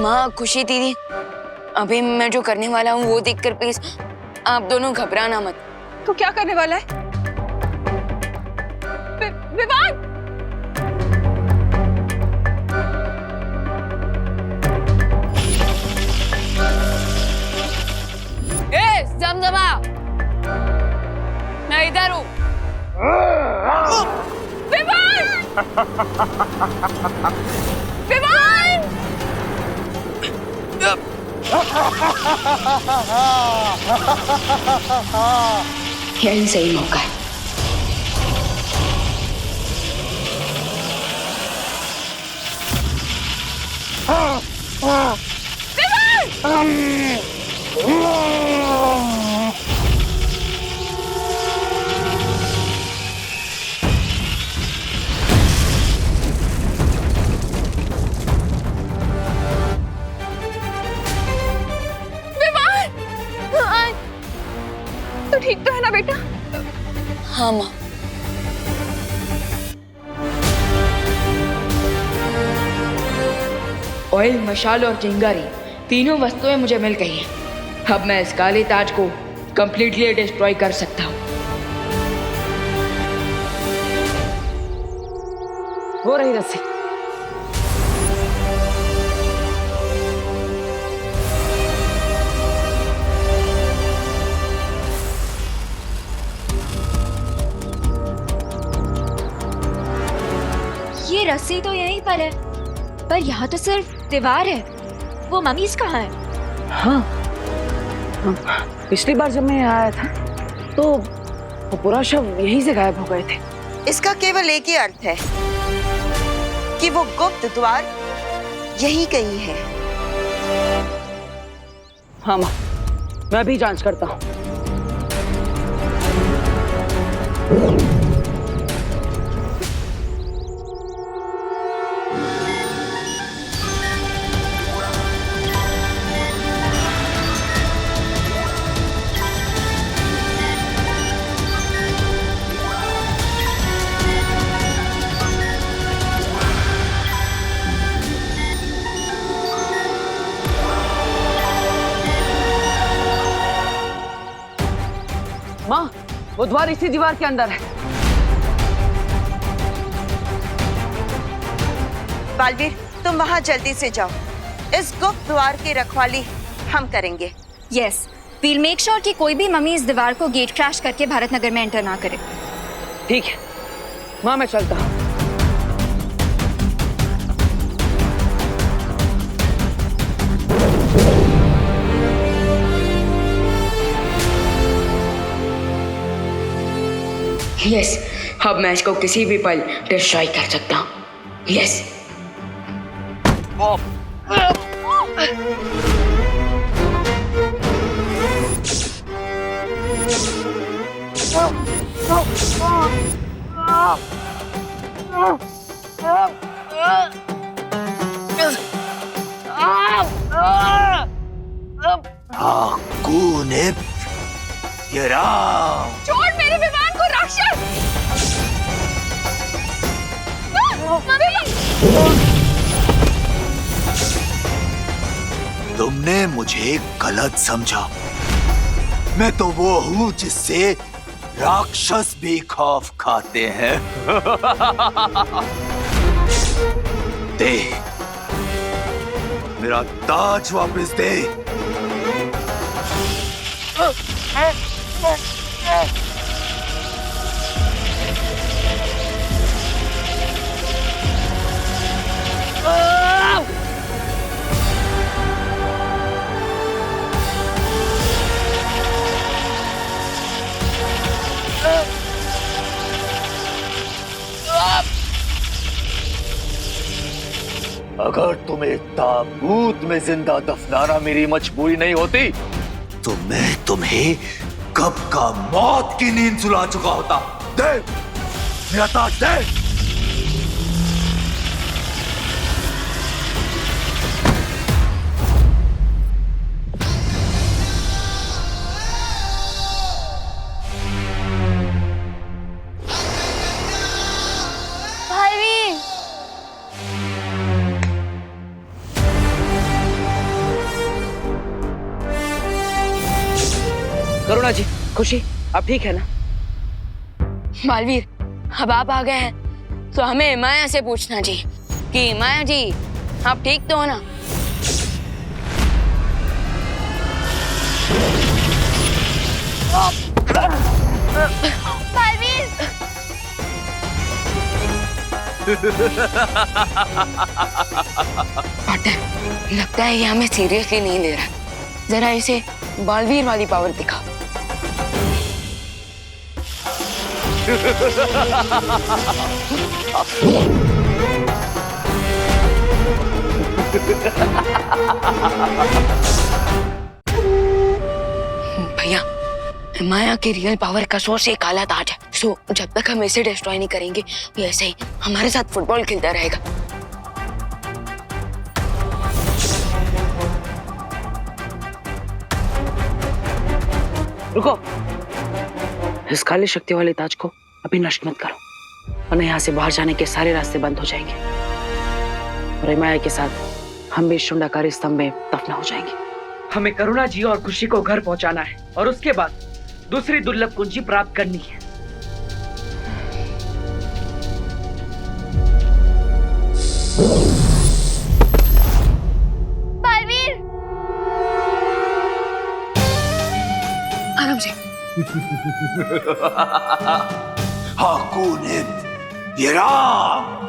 माँ खुशी दीदी, अभी मैं जो करने वाला हूँ वो देखकर प्लीज आप दोनों घबराना मत। तो क्या करने वाला है? विवान! जमजमा, मैं इधर हूँ। विवान! विवान! यही सही मौका है। तो ठीक तो है ना बेटा? हाँ माँ। ऑयल, मशाल और चिंगारी तीनों वस्तुएं मुझे मिल गई हैं। अब मैं इस काले ताज को कंप्लीटली डिस्ट्रॉय कर सकता हूँ। हो रही रस्सी। ये रस्सी तो यहीं पर है, पर यहाँ तो सिर्फ दीवार है। वो मम्मीज कहाँ है? हाँ, पिछली बार जब मैं यहाँ आया था तो वो पूरा शव यहीं से गायब हो गए थे। इसका केवल एक ही अर्थ है कि वो गुप्त द्वार यही कहीं है। हाँ माँ, मैं भी जांच करता हूँ। माँ, वो द्वार इसी दीवार के अंदर है। बालवीर, तुम वहां जल्दी से जाओ। इस गुप्त द्वार की रखवाली हम करेंगे। यस, वील मेक श्योर कि कोई भी मम्मी इस दीवार को गेट क्रैश करके भारत नगर में एंटर ना करे। ठीक है माँ, मैं चलता हूँ। यस, अब मैं इसको किसी भी पल डिस्ट्रॉय कर सकता हूँ। यस। छोड़ मेरे विमान को राक्षस! तुमने मुझे गलत समझा। मैं तो वो हूँ जिससे राक्षस भी खौफ खाते हैं। दे मेरा ताज वापस दे। अगर तुम्हें ताबूत में जिंदा दफनाना मेरी मजबूरी नहीं होती तो मैं तुम्हें कब का मौत की नींद सुला चुका होता। दे मेरा ताज दे। करुणा जी, खुशी, आप ठीक है ना? बालवीर, अब आप आ गए हैं तो हमें माया से पूछना जी कि माया जी आप ठीक तो हो ना? बालवीर, पार्टनर, लगता है ये हमें सीरियसली नहीं ले रहा। जरा इसे बालवीर वाली पावर दिखाओ। भैया, माया की रियल पावर का सोर्स एक काला ताज है। सो जब तक हम इसे डिस्ट्रॉय नहीं करेंगे ये ऐसे ही हमारे साथ फुटबॉल खेलता रहेगा। रुको, इस काली शक्ति वाले ताज को अभी नष्ट मत करो, वरना यहाँ से बाहर जाने के सारे रास्ते बंद हो जाएंगे और माया के साथ हम भी शुंडाकारी स्तंभ में दफना हो जाएंगे। हमें करुणा जी और खुशी को घर पहुंचाना है और उसके बाद दूसरी दुर्लभ कुंजी प्राप्त करनी है। बालवीर, आराम से। हाकुनित यराम।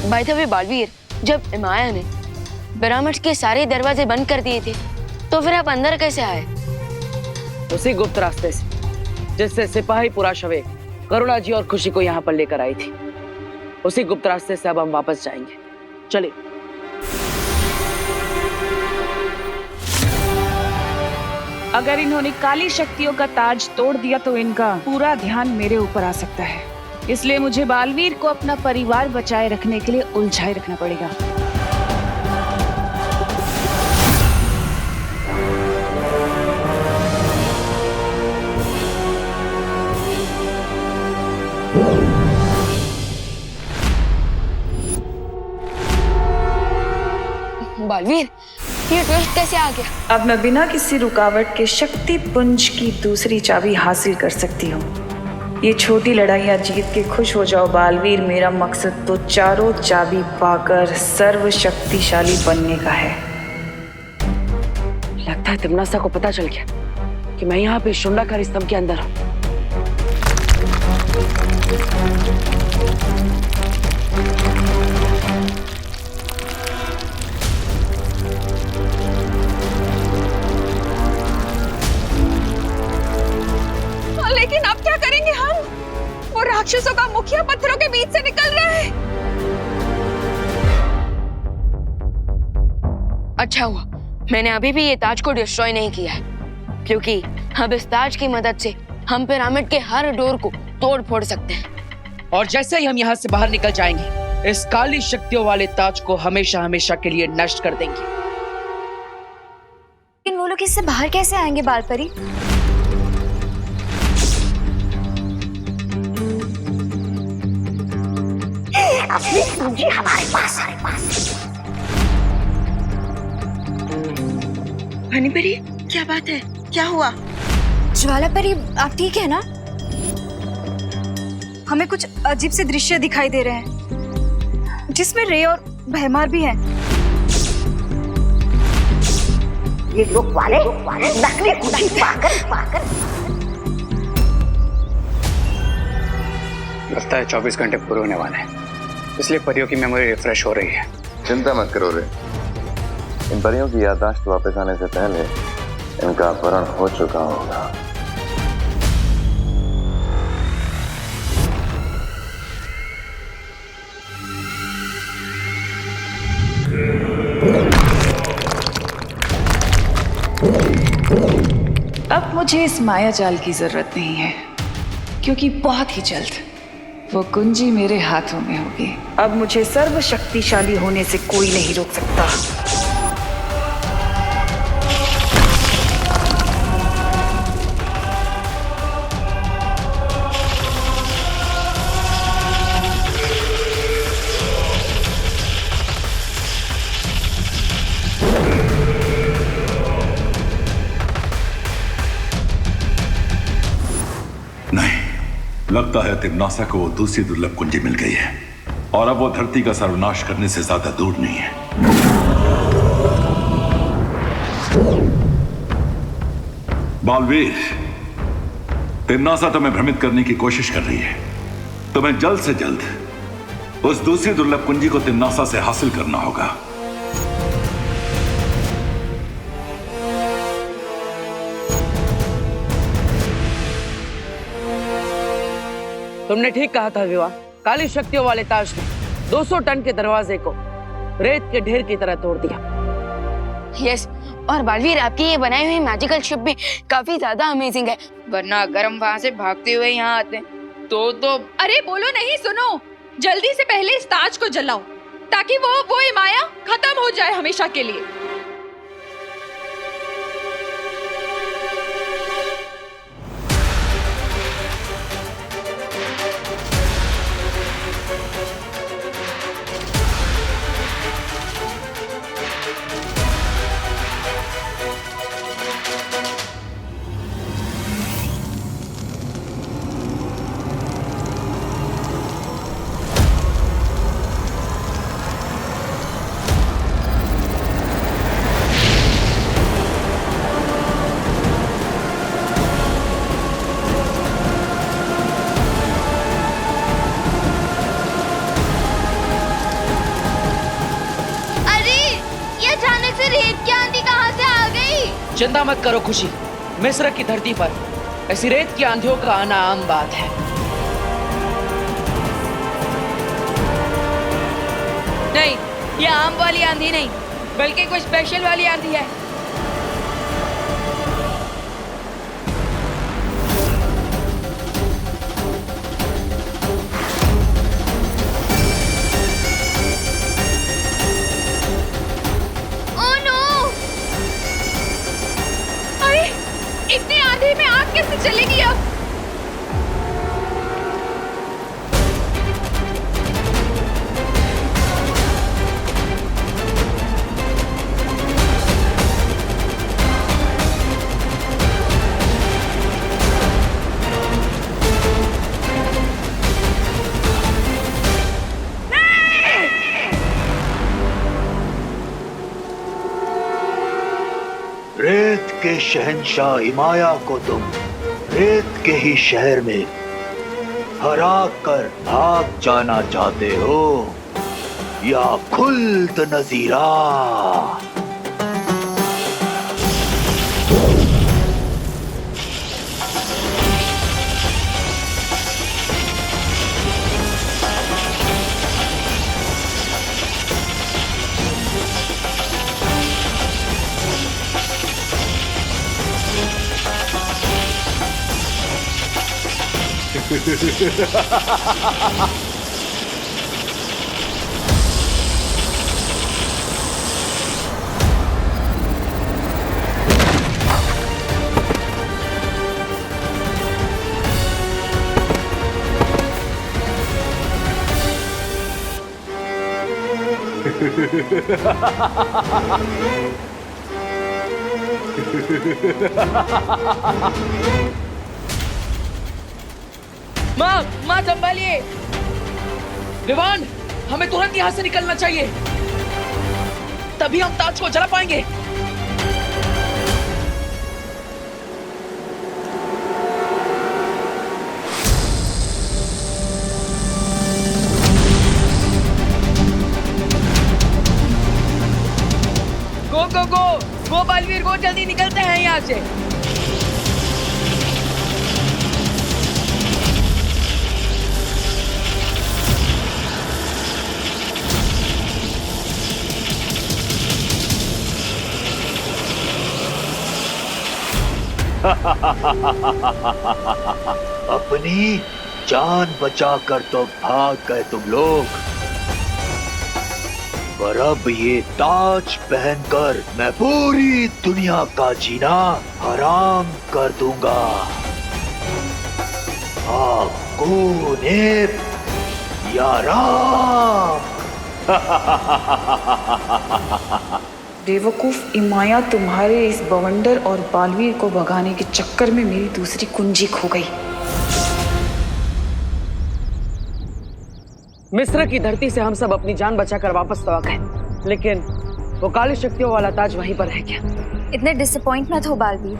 बाय द वे बालवीर, जब माया ने पिरामिड के सारे दरवाजे बंद कर दिए थे तो फिर आप अंदर कैसे आए? उसी गुप्त रास्ते से जिससे सिपाही पुराशवे करुणा जी और खुशी को यहाँ पर लेकर आई थी। उसी गुप्त रास्ते से अब हम वापस जाएंगे। चलिए। अगर इन्होंने काली शक्तियों का ताज तोड़ दिया तो इनका पूरा ध्यान मेरे ऊपर आ सकता है, इसलिए मुझे बालवीर को अपना परिवार बचाए रखने के लिए उलझाए रखना पड़ेगा। बालवीर, ये ट्विस्ट कैसे आ गया? अब मैं बिना किसी रुकावट के शक्ति पुंज की दूसरी चाबी हासिल कर सकती हूँ। ये छोटी लड़ाइयाँ जीत के खुश हो जाओ बालवीर, मेरा मकसद तो चारों चाबी पाकर सर्वशक्तिशाली बनने का है। लगता है तिमनासा को पता चल गया कि मैं यहाँ पे शुंडाकारी स्तंभ के अंदर हूँ। लेकिन अब क्या करेंगे हम? वो राक्षसों का मुखिया पत्थरों के बीच से निकल रहा है। अच्छा हुआ मैंने अभी भी ये ताज को डिस्ट्रॉय नहीं किया है, क्योंकि अब इस ताज की मदद से हम पिरामिड के हर डोर को तोड़ फोड़ सकते हैं। और जैसे ही हम यहाँ से बाहर निकल जाएंगे, इस काली शक्तियों वाले ताज को हमेशा हमेशा के लिए नष्ट कर देंगे। लेकिन वो लोग इससे बाहर कैसे आएंगे बालपरी? मुझे हमारे पास हनीपरी, क्या बात है? क्या हुआ? ज्वाला परी, आप ठीक है ना? हमें कुछ अजीब से दृश्य दिखाई दे रहे हैं जिसमें रे और भयमार भी है। ये लोग वाले नकली कुंजी पाकर लगता है 24 घंटे पूरे होने वाले हैं, इसलिए परियों की मेमोरी रिफ्रेश हो रही है। चिंता मत करो रे, इन परियों की याददाश्त वापस आने से पहले इनका अपहरण हो चुका होगा। अब मुझे इस माया जाल की जरूरत नहीं है। क्योंकि बहुत ही जल्द वो कुंजी मेरे हाथों में होगी। अब मुझे सर्वशक्तिशाली होने से कोई नहीं रोक सकता। लगता है तिम्नासा को वो दूसरी दुर्लभ कुंजी मिल गई है और अब वो धरती का सर्वनाश करने से ज्यादा दूर नहीं है। बालवीर, तिम्नासा तुम्हें भ्रमित करने की कोशिश कर रही है। तुम्हें जल्द से जल्द उस दूसरी दुर्लभ कुंजी को तिम्नासा से हासिल करना होगा। तुमने ठीक कहा था विवाह। काली शक्तियों वाले ताज ने 200 टन के दरवाजे को रेत के ढेर की तरह तोड़ दिया। यस, और बालवीर आपकी ये बनाई हुई मैजिकल शिप भी काफी ज्यादा अमेजिंग है, वरना अगर हम वहां से भागते हुए यहाँ आते तो अरे बोलो नहीं, सुनो, जल्दी से पहले इस ताज को जलाओ ताकि वो माया खत्म हो जाए हमेशा के लिए। चिंता मत करो खुशी, मिस्र की धरती पर ऐसी रेत की आंधियों का आना आम बात है। नहीं, ये आम वाली आंधी नहीं, बल्कि कोई स्पेशल वाली आंधी है। इतनी आंधी में आग कैसे चलेगी अब? रेत के शहंशाह इमाया को तुम रेत के ही शहर में हरा कर भाग जाना चाहते हो या खुल्द नजीरा? माँ संभालिए। विवान, हमें तुरंत यहाँ से निकलना चाहिए, तभी हम ताज को जला पाएंगे। गो बालवीर, गो, जल्दी निकलते हैं यहाँ से। अपनी जान बचाकर तो भाग गए तुम लोग, पर अब ये ताज पहनकर मैं पूरी दुनिया का जीना हराम कर दूंगा। आपको ने या राम। बेवकूफ इमाया, तुम्हारे इस बवंडर और बालवीर को भगाने के चक्कर में मेरी दूसरी कुंजी खो गई। मिस्र की धरती से हम सब अपनी जान बचाकर वापस तो आ गए, लेकिन वो काली शक्तियों वाला ताज वहीं पर रह गया। इतने डिसअपॉइंट मत हो बालवीर।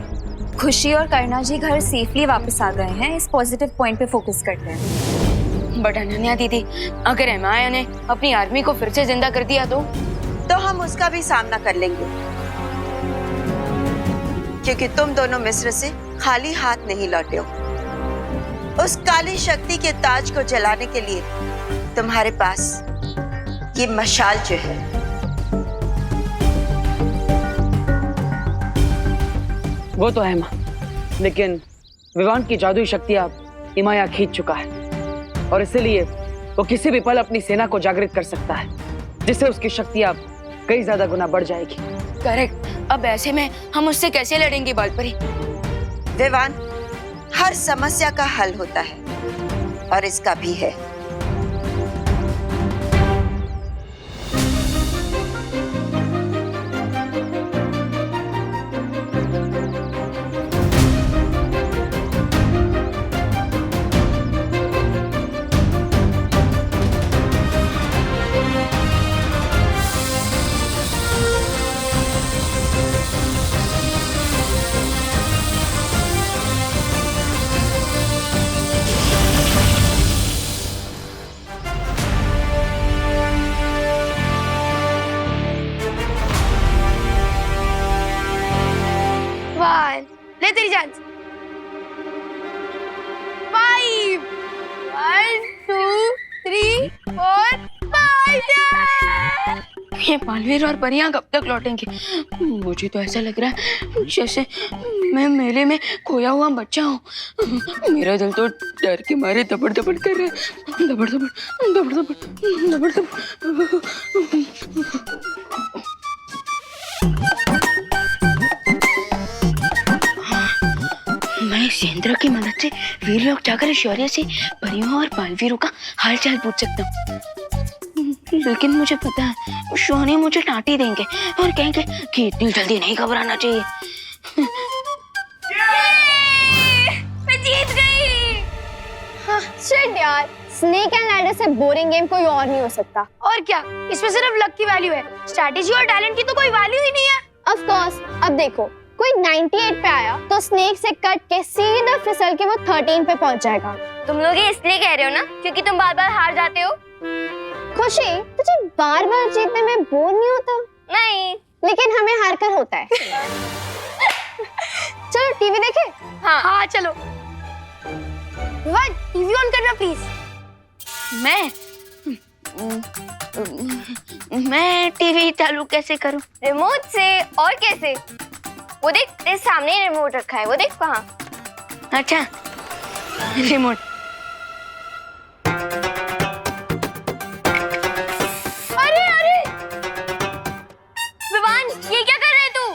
खुशी और करना जी घर सेफली वापस आ गए हैं। इस पॉजिटिव पॉइंट पे फोकस करते हैं। बट अनन्या दीदी, अगर एमाया ने अपनी आर्मी को फिर से जिंदा कर दिया तो हम उसका भी सामना कर लेंगे, क्योंकि तुम दोनों मिस्र से खाली हाथ नहीं लौटे हो। उस काली शक्ति के ताज को जलाने के लिए तुम्हारे पास ये मशाल जो है, वो तो है माँ, लेकिन विवान की जादुई शक्तियां इमाया खींच चुका है और इसीलिए वो किसी भी पल अपनी सेना को जागृत कर सकता है, जिससे उसकी शक्तियां कई ज्यादा गुना बढ़ जाएगी। करेक्ट। अब ऐसे में हम उससे कैसे लड़ेंगे बालपरी? विवान, हर समस्या का हल होता है और इसका भी है। ले तेरी चांस। 5 1 2 3 4 5। ये बालवीर और परियां कब तक लौटेंगे? मुझे तो ऐसा लग रहा है जैसे मैं मेले में खोया हुआ बच्चा हूँ। मेरा दिल तो डर के मारे दबड़ दबड़ कर रहा है। दबड़ दबड़ दबड़ दबड़ दबड़ दबड़। मैं इस यंत्र की मदद से वीर लोग जाकर शौर्य से परियों और बालवीरों का हालचाल पूछ सकता हूँ। लेकिन मुझे पता है शौर्य मुझे डांटी देंगे और कहेंगे कि इतनी जल्दी नहीं घबराना चाहिए। मैं जीत गई। हाँ, शिट यार, स्नेक एंड लैडर से बोरिंग गेम कोई और नहीं हो सकता। और क्या, इसमें सिर्फ लक की वैल्यू है, स्ट्रैटेजी और टैलेंट की तो कोई वैल्यू ही नहीं है। Of course. अब देखो, कोई 98 पे आया तो स्नेक से कट के सीधा फिसल के वो 13 पे पहुंच जाएगा। तुम लोग ये इसलिए कह रहे हो ना क्योंकि तुम बार बार हार जाते हो? खुशी, तुझे बार बार जीतने में बोर नहीं होता? नहीं, लेकिन हमें हार कर होता है। चलो टीवी देखें? हाँ चलो। विवान, टीवी ऑन करना प्लीज। मैं टीवी चालू कैसे करूं? रिमोट से। और कैसे? वो देख, तेरे सामने ही रिमोट रखा है, वो देख वहाँ। अच्छा, रिमोट। अरे अरे विवान, ये क्या कर रहे तू?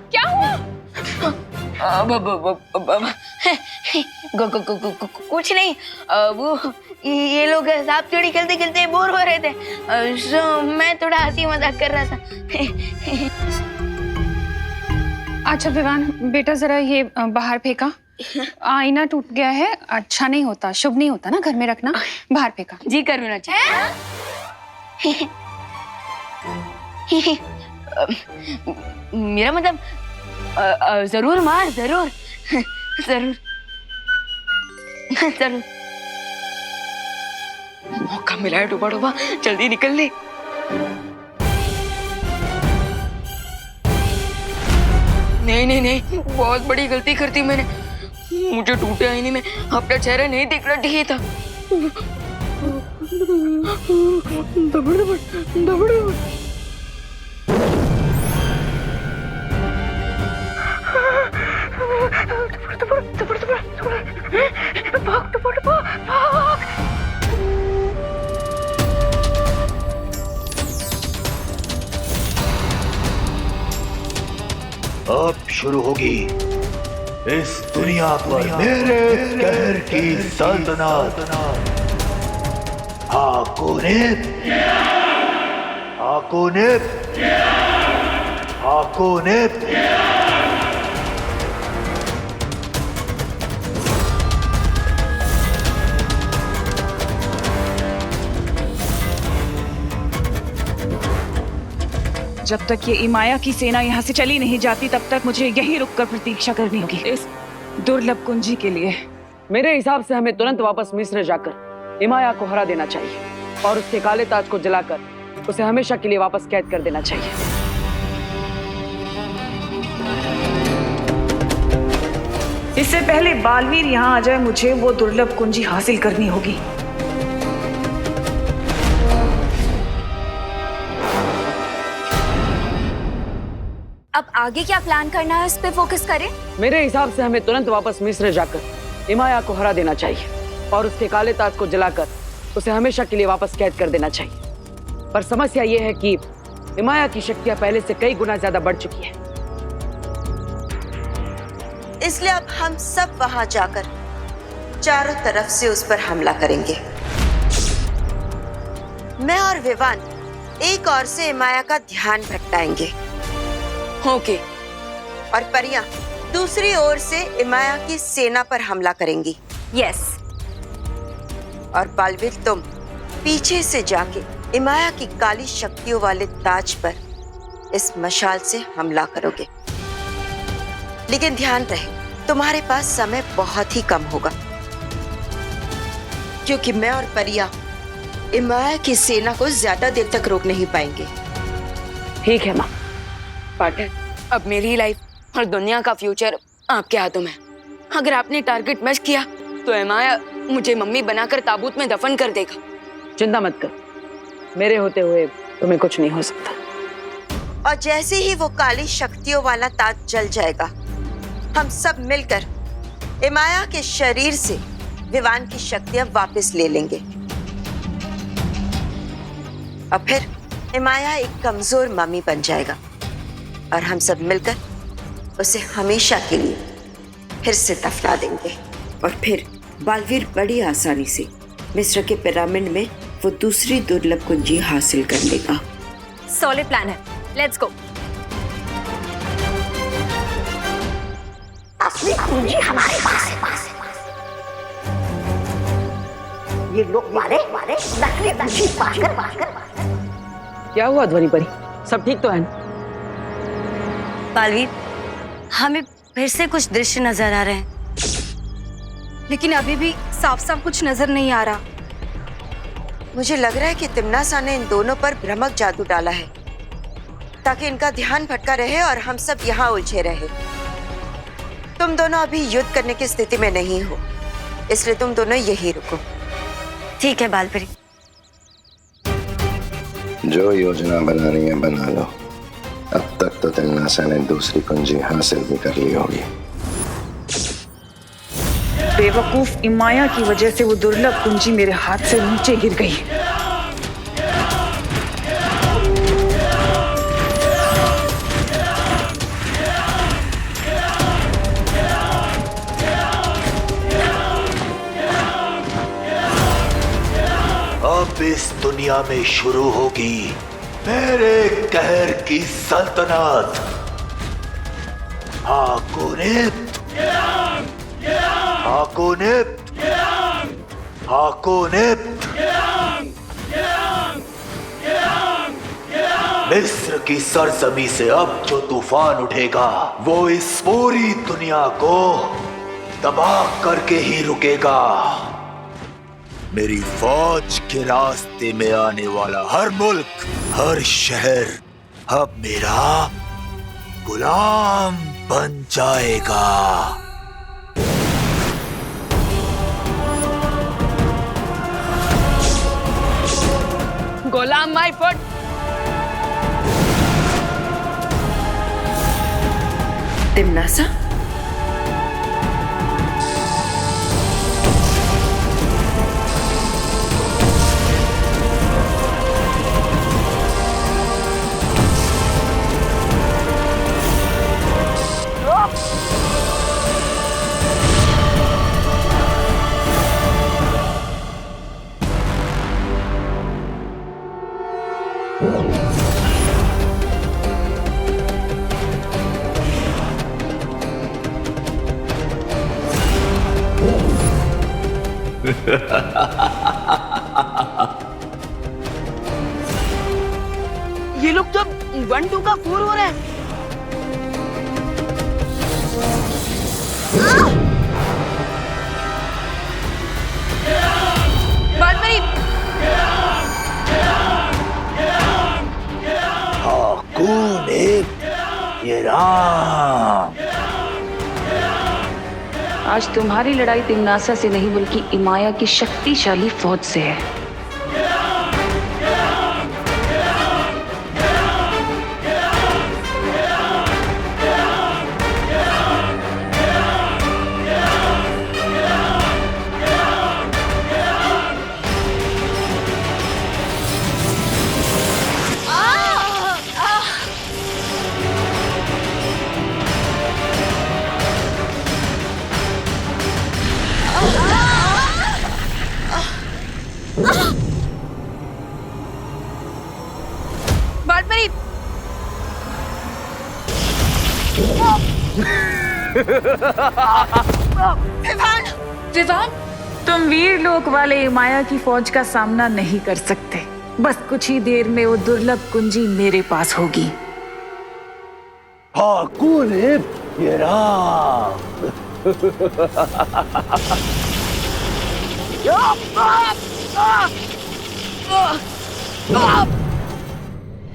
क्या हुआ? कुछ नहीं, वो ये लोग सांप सीढ़ी खेलते खेलते बोर हो रहे थे, सो मैं थोड़ा हंसी मजाक कर रहा था। अच्छा विवान बेटा, जरा ये बाहर फेंका। आईना टूट गया है, अच्छा नहीं होता, शुभ नहीं होता ना घर में रखना। बाहर फेंका। जी करुणा जी। मेरा मतलब जरूर मार, जरूर जरूर जरूर। मौका मिला है डूबा डूबा, जल्दी निकल ले। नहीं नहीं नहीं, बहुत बड़ी गलती कर दी मैंने। मुझे टूटे आईने में अपना चेहरा नहीं दिखना चाहिए था। दबड़ दबड़ दबड़ दबड़। अब शुरू होगी इस दुनिया पर मेरे कहर की सल्तनत। हाकोनेप, हाकोनेप, हाकोनेप। जब तक ये इमाया की सेना यहाँ से चली नहीं जाती तब तक मुझे यहीं रुककर प्रतीक्षा करनी होगी इस दुर्लभ कुंजी के लिए। मेरे हिसाब से हमें तुरंत वापस मिस्र जाकर इमाया को हरा देना चाहिए और उसके काले ताज को जलाकर उसे हमेशा के लिए वापस कैद कर देना चाहिए। इससे पहले बालवीर यहाँ आ जाए मुझे वो दुर्लभ कुंजी हासिल करनी होगी। अब आगे क्या प्लान करना है, उस पे फोकस करें। मेरे हिसाब से हमें तुरंत वापस मिस्र जाकर इमाया को हरा देना चाहिए और उसके काले ताज को जलाकर उसे हमेशा के लिए वापस कैद कर देना चाहिए। पर समस्या ये है कि इमाया की शक्तियां पहले से कई गुना ज्यादा बढ़ चुकी है। इसलिए अब हम सब वहां जाकर चारों तरफ से उस पर हमला करेंगे। मैं और विवान एक ओर से इमाया का ध्यान भटकाएंगे। ओके। और परियां दूसरी ओर से इमाया की सेना पर हमला करेंगी। यस। और बालवीर तुम पीछे से जाके इमाया की काली शक्तियों वाले ताज पर इस मशाल से हमला करोगे। लेकिन ध्यान रहे तुम्हारे पास समय बहुत ही कम होगा, क्योंकि मैं और परिया इमाया की सेना को ज्यादा देर तक रोक नहीं पाएंगे। ठीक है माँ। पार्टनर, अब मेरी लाइफ और दुनिया का फ्यूचर आपके हाथों में। अगर आपने टारगेट मिस किया तो इमाया मुझे मम्मी बनाकर ताबूत में दफन कर देगा। चिंता मत कर, मेरे होते हुए तुम्हें कुछ नहीं हो सकता। और जैसे ही वो काली शक्तियों वाला ताज जल जाएगा, हम सब मिलकर इमाया के शरीर से विवान की शक्तियां वापस ले लेंगे। और फिर इमाया एक कमजोर मम्मी बन जाएगा और हम सब मिलकर उसे हमेशा के लिए फिर से दफना देंगे। और फिर बालवीर बड़ी आसानी से मिस्र के पिरामिड में वो दूसरी दुर्लभ कुंजी हासिल कर लेगा। सॉलिड प्लान है, लेट्स गो। असली कुंजी हमारे पास है। ये लोग वाले नकली कुंजी पाकर। क्या हुआ ध्वनि परी, सब ठीक तो है? बालवीर, हमें फिर से कुछ दृश्य नजर आ रहे हैं, लेकिन अभी भी साफ साफ कुछ नजर नहीं आ रहा। मुझे लग रहा है कि तिम्नासा ने इन दोनों पर भ्रमक जादू डाला है ताकि इनका ध्यान भटका रहे और हम सब यहाँ उलझे रहे। तुम दोनों अभी युद्ध करने की स्थिति में नहीं हो, इसलिए तुम दोनों यही रुको। ठीक है बालपरी। जो योजना बनानी है बना लो। अब तक तो तिम्नासा ने दूसरी कुंजी हासिल भी कर ली होगी। बेवकूफ इमाया की वजह से वो दुर्लभ कुंजी मेरे हाथ से नीचे गिर गई। अब इस दुनिया में शुरू होगी मेरे कहर की सल्तनत। हाकोनेप, हाकोनेप, हाकोनेप। मिस्र की सरजमी से अब जो तूफान उठेगा वो इस पूरी दुनिया को तबाह करके ही रुकेगा। मेरी फौज के रास्ते में आने वाला हर मुल्क, हर शहर अब मेरा गुलाम बन जाएगा। गुलाम माय फुट। तिम्नासा, ये लोग तो 1 2 का 4 हो रहा है। कौन है ये राम? आज तुम्हारी लड़ाई तिम्नासा से नहीं बल्कि इमाया की शक्तिशाली फौज से है। विवान, तुम वीर लोक वाले माया की फौज का सामना नहीं कर सकते। बस कुछ ही देर में वो दुर्लभ कुंजी मेरे पास होगी। हाँ, कौन है ये राम?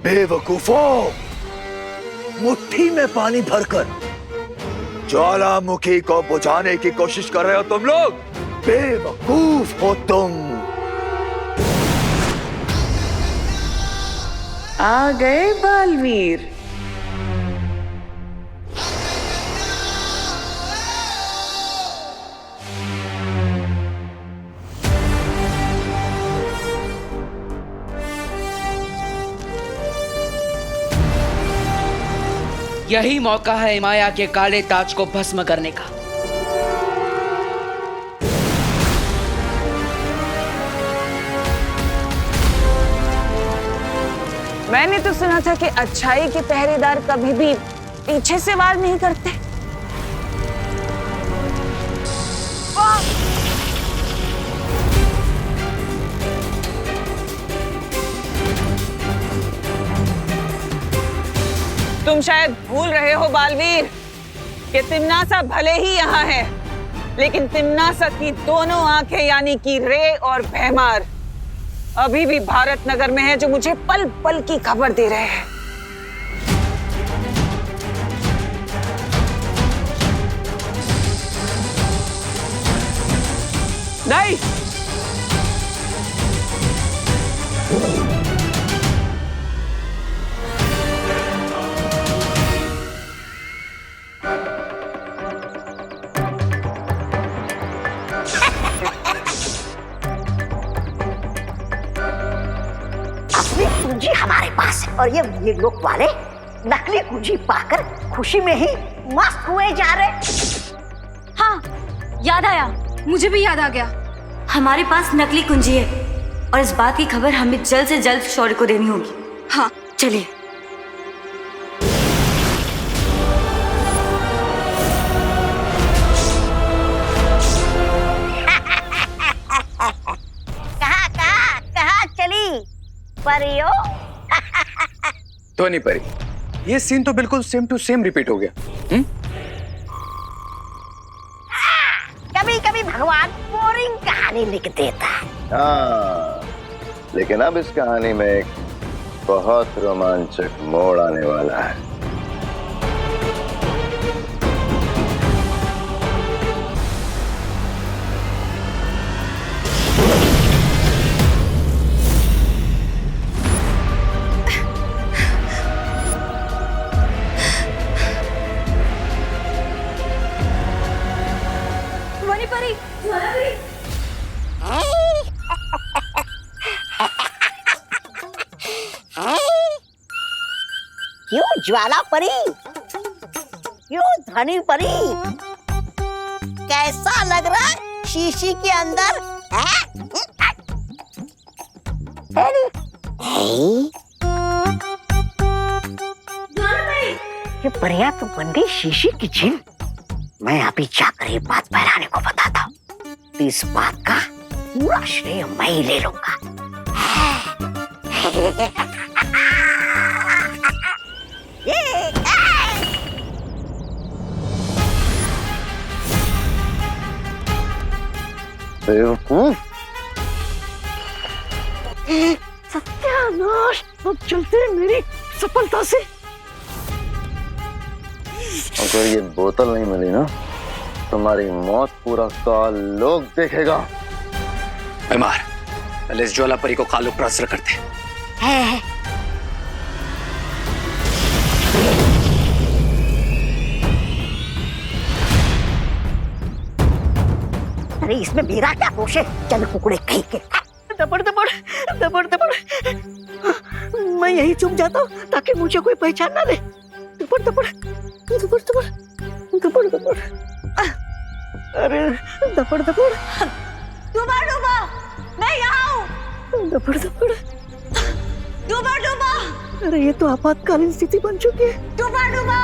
बेवकूफों, मुट्ठी में पानी भरकर ज्वालामुखी को बुझाने की कोशिश कर रहे हो तुम लोग। बेवकूफ हो तुम। आ गए बालवीर। यही मौका है माया के काले ताज को भस्म करने का। मैंने तो सुना था कि अच्छाई के पहरेदार कभी भी पीछे से वार नहीं करते। तुम शायद भूल रहे हो बालवीर कि तिम्नासा भले ही यहाँ है, लेकिन तिम्नासा की दोनों आंखें यानी कि रे और भैमार अभी भी भारत नगर में है, जो मुझे पल पल की खबर दे रहे हैं। नहीं, कुंजी हमारे पास है और ये लोग वाले नकली कुंजी पाकर खुशी में ही मस्त हुए जा रहे। हाँ, याद आया, मुझे भी याद आ गया। हमारे पास नकली कुंजी है और इस बात की खबर हमें जल्द से जल्द शौर्य को देनी होगी। हाँ, चलिए। कहाँ चली परियो? तो नहीं परी, ये सीन तो बिल्कुल सेम टू सेम रिपीट हो गया। कभी कभी भगवान बोरिंग कहानी लिख देता है। हाँ, लेकिन अब इस कहानी में एक बहुत रोमांचक मोड़ आने वाला है। क्यों ज्वाला परी, क्यों धनी परी, कैसा लग रहा है शीशी के अंदर है? ये परियां तो बन गई शीशे की झील। मैं अभी जाकर ये बात फैलाने को बताता हूँ। इस बात का पूरा श्रेय मैं ही ले लूंगा। बेवकूफ। सत्यानाश, अब चलते हैं मेरी सफलता से। अगर ये बोतल नहीं मिली ना, तुम्हारी मौत पूरा काल लोग देखेगा। बीमार, पहले इस ज्वाला परी को कालो प्रसर करते हैं। अरे इसमें मेरा क्या दोष है? चल कुकड़े कहीं के। दबड़ दबड़ दबड़ दबड़, मैं यही चुप जाता हूँ ताकि मुझे कोई पहचान ना ले। दबड़ दबड़ दबड़ दबड़ दबड़ दबड़, अरे दबड़ दबड़। डूबा डूबा, मैं यहाँ हूँ। दबड़ दबड़, डूबा डूबा, अरे ये तो आपातकालीन स्थिति बन चुकी है। डूबा डूबा।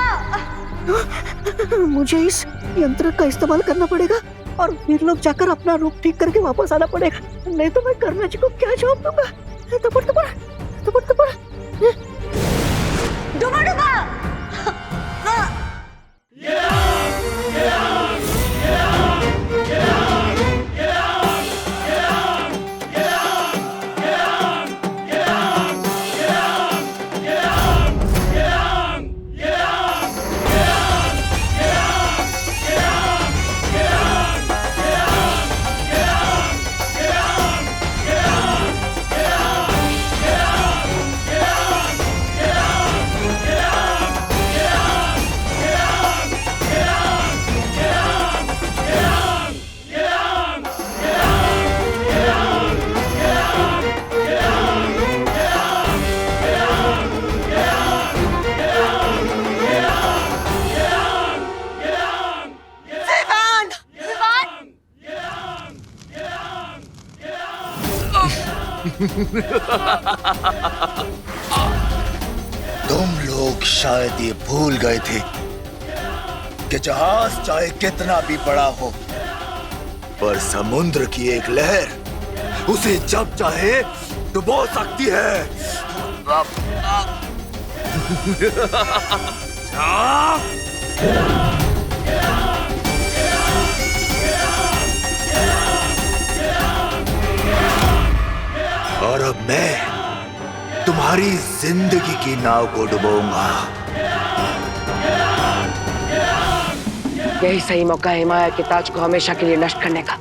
मुझे इस यंत्र का इस्तेमाल करना पड़ेगा और फिर लोग जाकर अपना रूप ठीक करके वापस आना पड़ेगा, नहीं तो मैं कर्णा जी को क्या जवाब दूंगा। दबड़ दबड़ दबड़ दबड़, डूबा डूबा। तुम लोग शायद ये भूल गए थे कि जहाज चाहे कितना भी बड़ा हो, पर समुद्र की एक लहर उसे जब चाहे डुबो सकती है। और अब मैं तुम्हारी जिंदगी की नाव को डुबोऊंगा। यही सही मौका है माया के ताज को हमेशा के लिए नष्ट करने का।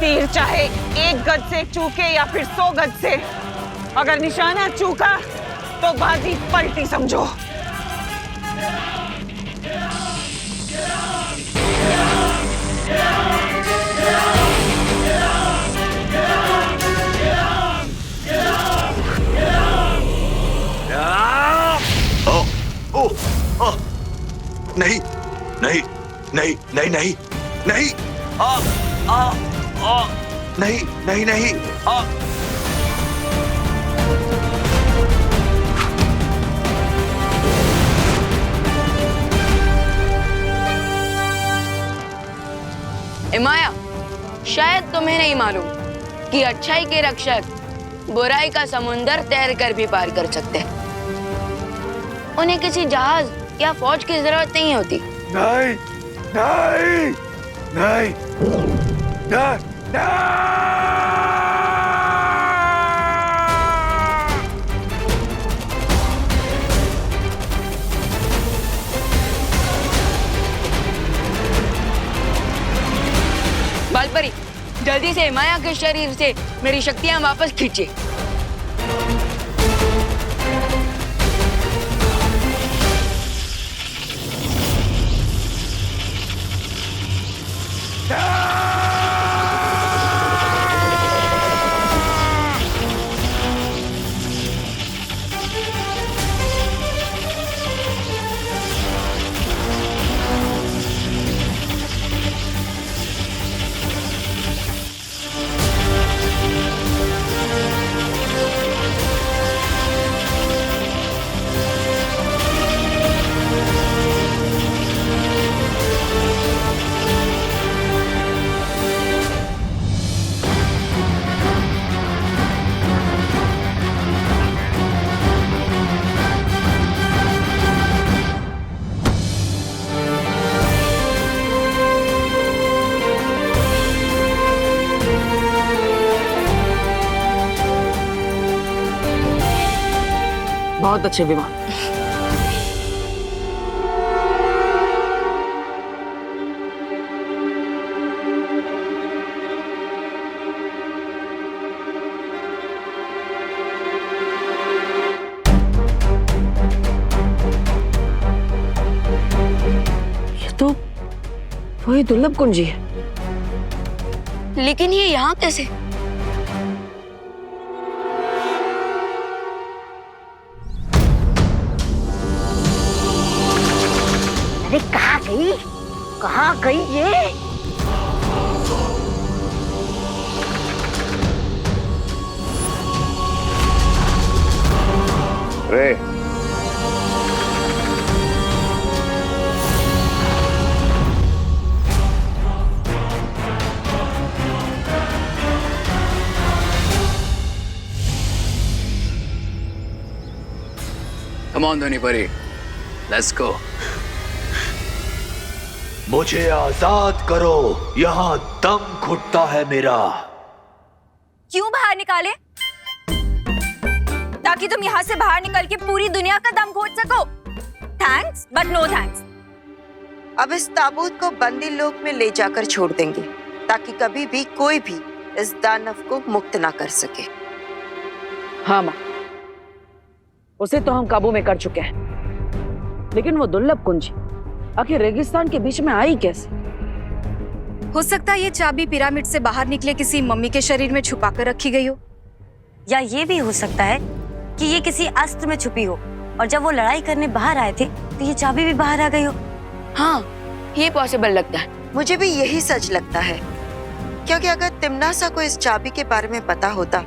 तीर चाहे 1 गज से चूके या फिर 100 गज से, अगर निशाना चूका तो बाजी पलटी समझो। नहीं नहीं नहीं नहीं नहीं नहीं, आ आ आ नहीं नहीं नहीं, आ माया, शायद तुम्हें नहीं मालूम कि अच्छाई के रक्षक बुराई का समुंदर तैर कर भी पार कर सकते हैं। उन्हें किसी जहाज या फौज की जरूरत नहीं होती। नहीं नहीं नहीं नहीं, बालपरी, जल्दी से माया के शरीर से मेरी शक्तियां वापस खींचे। बहुत अच्छे विमान। ये तो वही दुर्लभ कुंजी है। लेकिन ये यहाँ कैसे? अरे कहाँ गई ये? रे Come on, धोनी परी, let's go. मुझे आजाद करो, यहाँ दम घुटता है मेरा। क्यों बाहर निकाले? ताकि तुम यहाँ से बाहर निकल के पूरी दुनिया का दम घोट सको। Thanks but no thanks. अब इस ताबूत को बंदी लोक में ले जाकर छोड़ देंगे ताकि कभी भी कोई भी इस दानव को मुक्त ना कर सके। हाँ माँ, उसे तो हम काबू में कर चुके हैं, लेकिन वो दुर्लभ कुंजी आखिर रेगिस्तान के बीच में आई कैसे? हो सकता है ये चाबी पिरामिड से बाहर निकले किसी मम्मी के शरीर में छुपा कर रखी गई हो, या ये भी हो सकता है कि ये किसी अस्त्र में छुपी हो और जब वो लड़ाई करने बाहर आए थे तो ये चाबी भी बाहर आ गई हो। हाँ, ये पॉसिबल लगता है। मुझे भी यही सच लगता है, क्योंकि अगर तिमनासा को इस चाबी के बारे में पता होता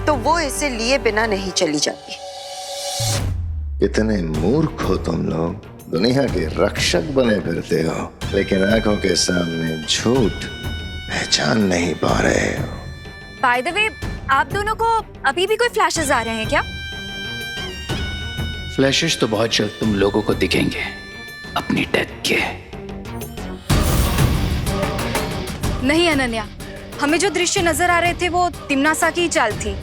तो वो इसे लिए बिना नहीं चली जाती। कितने मूर्ख हो तुम लोग, दुनिया के रक्षक बने फिरते हो, लेकिन आंखों के सामने झूठ पहचान नहीं पा रहे हो। बाय द वे, आप दोनों को अभी भी कोई फ्लैशेस आ रहे हैं क्या? फ्लैशेस तो बहुत जल्द तुम लोगों को दिखेंगे अपनी डेथ के। नहीं अनन्या, हमें जो दृश्य नजर आ रहे थे वो तिमनासा की चाल थी,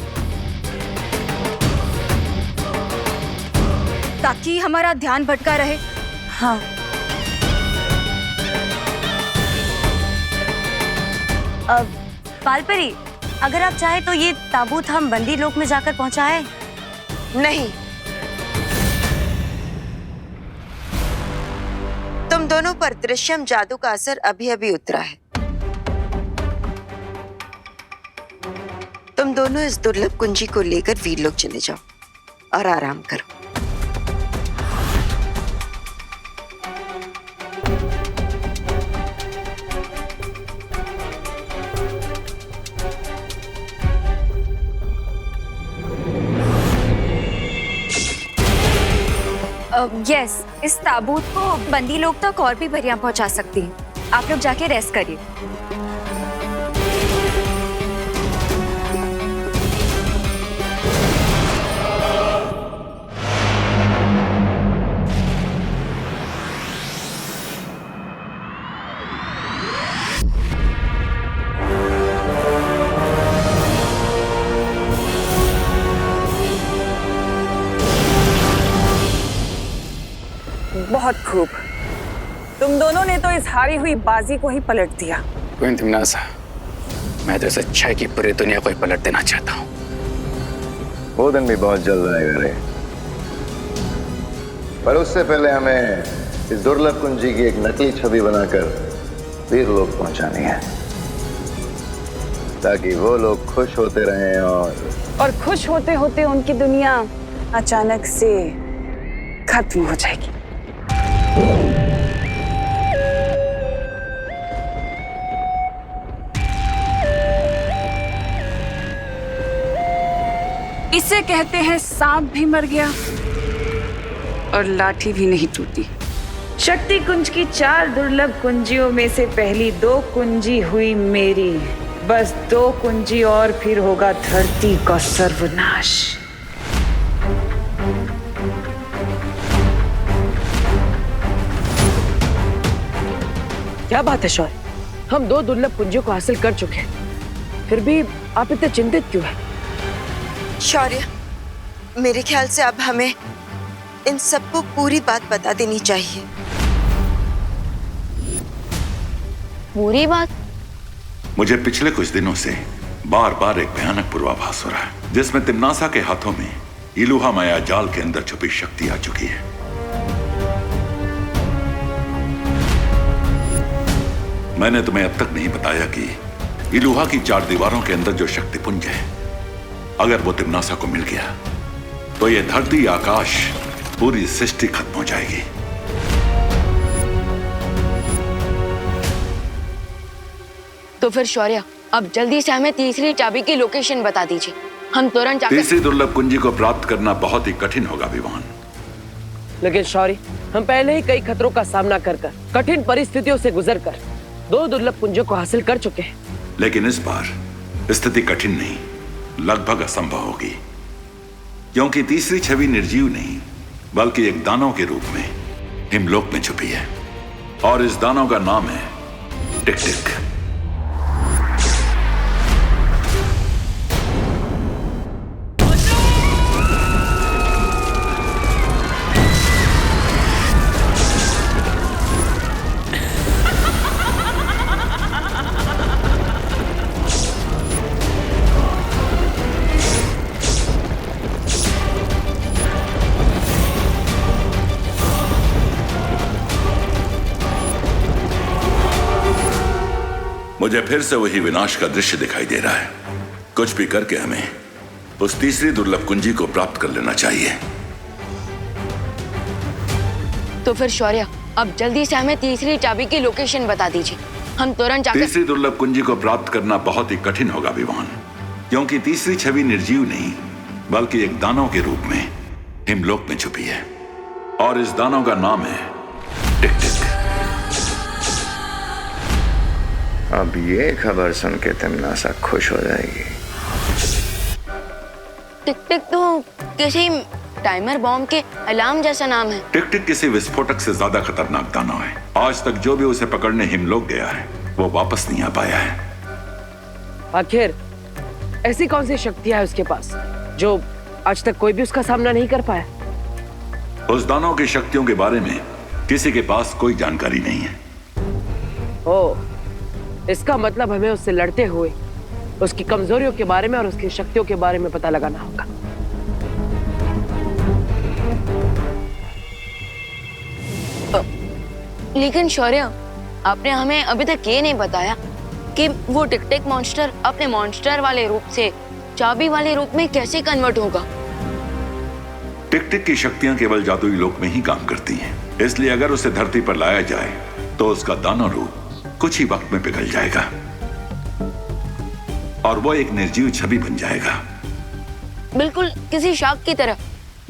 ताकि हमारा ध्यान भटका रहे। हाँ, पालपरी, अगर आप चाहे तो ये ताबूत हम बंदी लोक में जाकर पहुंचाए। नहीं, तुम दोनों पर दृश्यम जादू का असर अभी अभी उतरा है। तुम दोनों इस दुर्लभ कुंजी को लेकर वीरलोक चले जाओ और आराम करो। यस, इस ताबूत को बंदी लोग तक और भी परियां पहुंचा सकती हैं। आप लोग जाके रेस्ट करिए। बहुत खूब, तुम दोनों ने तो इस हारी हुई बाजी को ही पलट दिया। क्वीन तिमनासा, मैं तो इस अच्छाई की पूरी दुनिया को ही पलट देना चाहता हूँ। वो दिन भी बहुत जल्द आएगा रे, पर उससे पहले हमें इस दुर्लभ कुंजी की एक नकली छवि बनाकर वीरलोक पहुंचानी है, ताकि वो लोग खुश होते रहें और खुश होते होते उनकी दुनिया अचानक से खत्म हो जाएगी। इसे कहते हैं सांप भी मर गया और लाठी भी नहीं टूटी। शक्ति कुंज की 4 दुर्लभ कुंजियों में से पहली 2 कुंजी हुई मेरी। बस 2 कुंजी और फिर होगा धरती का सर्वनाश। क्या बात है शौर्य, हम 2 दुर्लभ कुंजियों को हासिल कर चुके हैं, फिर भी आप इतने चिंतित क्यों हैं? शौर्य, मेरे ख्याल से अब हमें इन सबको पूरी बात बता देनी चाहिए। पूरी बात? मुझे पिछले कुछ दिनों से बार बार एक भयानक पूर्वाभास हो रहा है जिसमें तिम्नासा के हाथों में इलुहा माया जाल के अंदर छुपी शक्ति आ चुकी है। मैंने तुम्हें अब तक नहीं बताया कि इलुहा की 4 दीवारों के अंदर जो शक्तिपुंज है, अगर वो तिम्नासा को मिल गया तो ये धरती, आकाश, पूरी सृष्टि खत्म हो जाएगी। तो फिर शौर्य, अब जल्दी से हमें तीसरी चाबी की लोकेशन बता दीजिए, हम तुरंत जाकर। तीसरी दुर्लभ कुंजी को प्राप्त करना बहुत ही कठिन होगा विवान। लेकिन शौर्य, हम पहले ही कई खतरों का सामना कर कठिन परिस्थितियों से गुजरकर 2 दुर्लभ कुंजों को हासिल कर चुके हैं। लेकिन इस बार स्थिति कठिन नहीं, लगभग असंभव होगी, क्योंकि तीसरी छवि निर्जीव नहीं बल्कि एक दानव के रूप में हिमलोक में छुपी है, और इस दानव का नाम है टिक टिक। मुझे फिर से वही विनाश का दृश्य दिखाई दे रहा है। कुछ भी करके हमें उस तीसरी दुर्लभ कुंजी को प्राप्त कर लेना चाहिए। तो फिर शौर्य, अब जल्दी से हमें तीसरी चाबी की लोकेशन बता दीजिए, हम तुरंत जाकर। तीसरी दुर्लभ कुंजी को प्राप्त करना बहुत ही कठिन होगा विवान, क्योंकि तीसरी छवि निर्जीव नहीं बल्कि एक दानव के रूप में हिमलोक में छुपी है, और इस दानव का नाम है टिक टिक। अब ये खबर सुन के तिम्नासा खुश हो जाएगी। टिक टिक तो किसी टाइमर बॉम्ब के अलार्म जैसा नाम है। टिक टिक किसी विस्फोटक से ज्यादा खतरनाक दानव है। आज तक जो भी उसे पकड़ने हिमलोक गया है वो वापस नहीं आ पाया है। आखिर ऐसी कौन सी शक्तियां है उसके पास जो आज तक कोई भी उसका सामना नहीं कर पाया? उस दानव की शक्तियों के बारे में किसी के पास कोई जानकारी नहीं है। ओ, इसका मतलब हमें उससे लड़ते हुए उसकी कमजोरियों के बारे में और उसकी शक्तियों के बारे में पता लगाना होगा। लेकिन शौर्य, आपने हमें अभी तक ये नहीं बताया कि वो टिक टिक मॉन्स्टर अपने मॉन्स्टर वाले रूप से चाबी वाले रूप में कैसे कन्वर्ट होगा। टिक टिक की शक्तियां केवल जादुई लोक में ही काम करती हैं, इसलिए अगर उसे धरती पर लाया जाए तो उसका दानव रूप कुछ ही वक्त में पिघल जाएगा और वो एक निर्जीव छवि बन जाएगा, बिल्कुल किसी शार्क की तरह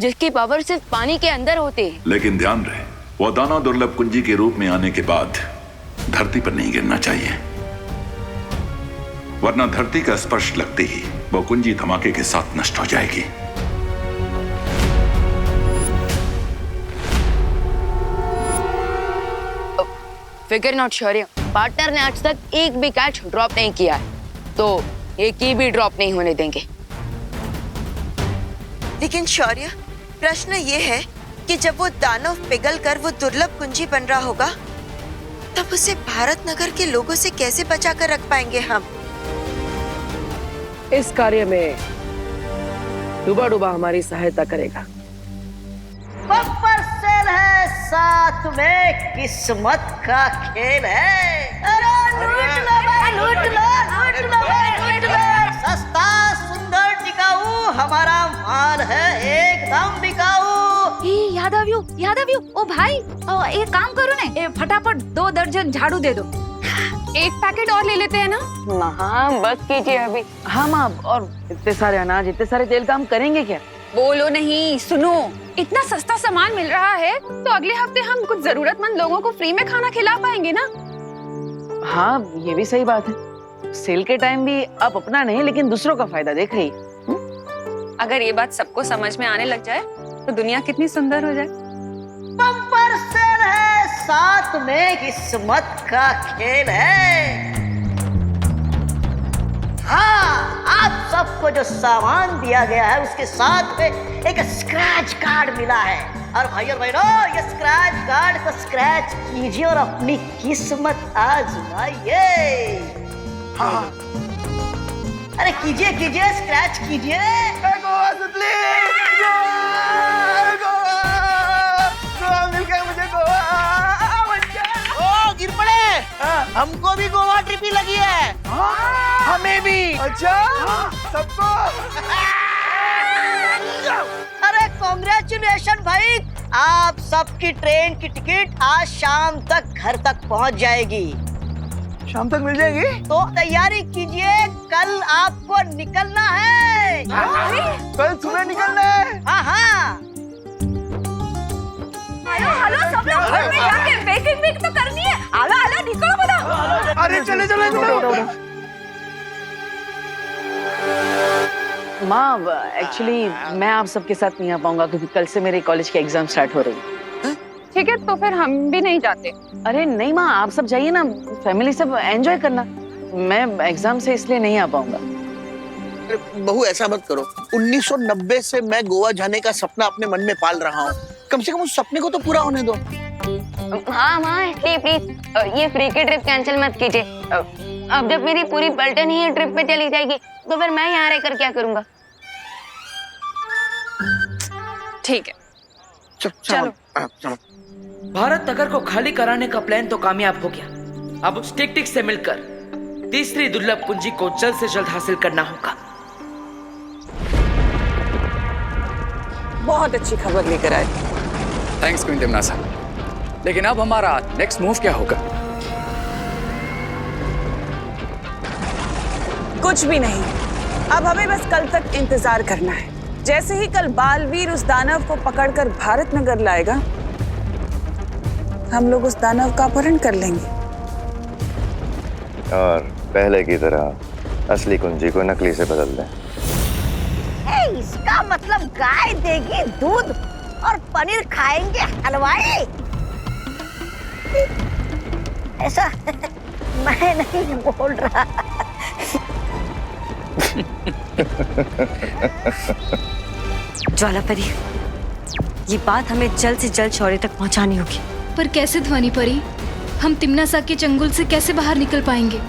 जिसकी पावर सिर्फ पानी के अंदर होती है। लेकिन ध्यान रहे, वो दानव दुर्लभ कुंजी के रूप में आने के बाद धरती पर नहीं गिरना चाहिए, वरना धरती का स्पर्श लगते ही वो कुंजी धमाके के साथ नष्ट हो जाएगी। फिकर नॉट शौर्य, पार्टनर ने आज तक एक भी कैच ड्रॉप नहीं किया है, तो एक की भी ड्रॉप नहीं होने देंगे। लेकिन शौर्य, प्रश्न ये है कि जब वो दानव पिघल कर वो दुर्लभ कुंजी बन रहा होगा, तब उसे भारत नगर के लोगों से कैसे बचा कर रख पाएंगे हम? इस कार्य में डूबा डूबा हमारी सहायता करेगा। बम्पर सेल है, साथ में किस्मत का खेल है। अरे लूट लो भाई, लूट लो, लूट लो भाई, लूट लो। सस्ता, सुंदर, टिकाऊ हमारा माल है, एकदम बिकाऊ। यादव ओ भाई, एक काम करो ना, फटाफट 2 दर्जन झाड़ू दे दो। एक पैकेट और ले लेते हैं ना? हाँ, बस कीजिए अभी। हाँ माँ, और इतने सारे अनाज, इतने सारे तेल का हम करेंगे क्या? बोलो नहीं, सुनो, इतना सस्ता सामान मिल रहा है तो अगले हफ्ते हम कुछ जरूरतमंद लोगों को फ्री में खाना खिला पाएंगे ना? हाँ, ये भी सही बात है। सेल के टाइम भी आप अपना नहीं लेकिन दूसरों का फायदा देख रही। अगर ये बात सबको समझ में आने लग जाए तो दुनिया कितनी सुंदर हो जाए। बम्पर सेल है, साथ में किस्मत का खेल है। हाँ, आप सबको जो सामान दिया गया है उसके साथ में एक स्क्रैच कार्ड मिला है। और भाई और बहनों, ये स्क्रैच कार्ड को स्क्रैच कीजिए और अपनी किस्मत आजमाइए। हाँ, अरे कीजिए कीजिए, स्क्रैच कीजिए। मिल गया मुझे गोवा। ओ गिर पड़े, हमको भी गोवा ट्रिप ही लगी है। हमें भी। अच्छा, सबको। अरे कांग्रेचुलेशन भाई, आप सबकी ट्रेन की टिकट आज शाम तक घर तक पहुंच जाएगी। शाम तक मिल जाएगी? तो तैयारी कीजिए, कल आपको निकलना है। कल सुबह निकलना है? हाँ हाँ। हेलो सब लोग घर में जाके पैकिंग तो करनी है। आला आला निकलो बता। अरे चले चले चलो। माँ, एक्चुअली मैं आप सबके साथ नहीं आ पाऊंगा क्योंकि कल से मेरे कॉलेज के एग्जाम स्टार्ट हो रही है। ठीक है, तो फिर हम भी नहीं जाते। अरे नहीं माँ, आप सब जाइए ना, फैमिली सब एंजॉय करना। मैं एग्जाम से इसलिए नहीं आ पाऊंगा। बहू ऐसा मत करो, 1990 से मैं गोवा जाने का सपना अपने मन में पाल रहा हूँ। कम से कम उस सपने को तो पूरा होने दो। हाँ माँ, प्लीज ये फ्री की ट्रिप कैंसिल मत कीजिए। अब जब मेरी पूरी पलटन ही ट्रिप पे चली जाएगी तो फिर मैं यहाँ रहकर क्या करूँगा? ठीक है, चलो। भारत नगर को खाली कराने का प्लान तो कामयाब हो गया। अब उस टिक टिक से मिलकर तीसरी दुर्लभ कुंजी को जल्द से जल्द हासिल करना होगा। बहुत अच्छी खबर लेकर आए। Thanks queen तिमनासा। लेकिन अब हमारा नेक्स्ट मूव क्या होगा? कुछ भी नहीं, अब हमें बस कल तक इंतजार करना है। जैसे ही कल बालवीर उस दानव को पकड़कर भारत नगर लाएगा, हम लोग उस दानव का अपहरण कर लेंगे और पहले की तरह असली कुंजी को नकली से बदल दें। इसका मतलब गाय देगी दूध और पनीर खाएंगे हलवाई। ऐसा मैं नहीं बोल रहा। ज्वालापरी, ये बात हमें जल्द से जल्द शौर्य तक पहुंचानी होगी। पर कैसे ध्वनि परी? हम तिम्नासा के चंगुल से कैसे बाहर निकल पाएंगे?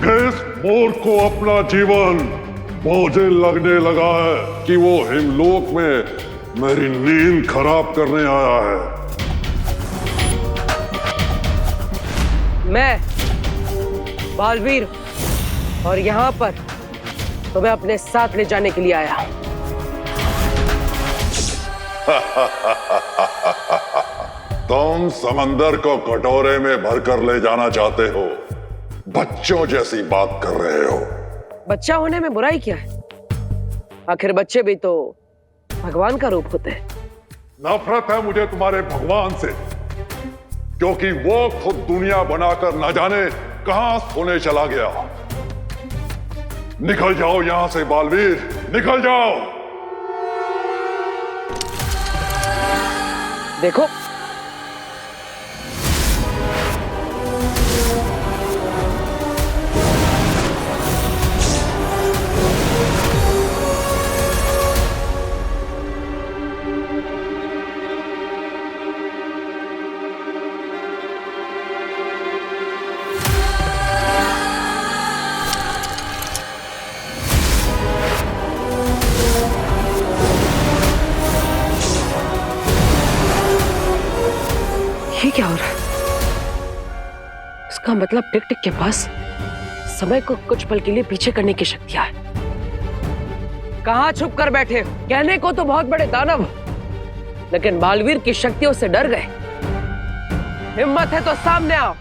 इस मोर को अपना जीवन मुझे लगने लगा है कि वो हिमलोक में मेरी नींद खराब करने आया है। मैं बालवीर और यहाँ पर तुम्हें अपने साथ ले जाने के लिए आया हूँ। तुम समंदर को कटोरे में भरकर ले जाना चाहते हो, बच्चों जैसी बात कर रहे हो। बच्चा होने में बुराई क्या है? आखिर बच्चे भी तो भगवान का रूप होते हैं। नफरत है मुझे तुम्हारे भगवान से, क्योंकि वो खुद दुनिया बनाकर न जाने कहां सोने चला गया। निकल जाओ यहां से बालवीर, निकल जाओ। देखो, ये क्या हो रहा है? इसका मतलब टिक टिक के पास समय को कुछ पल के लिए पीछे करने की शक्तियां है। कहां छुप कर बैठे हो? कहने को तो बहुत बड़े दानव, लेकिन बालवीर की शक्तियों से डर गए। हिम्मत है तो सामने आओ।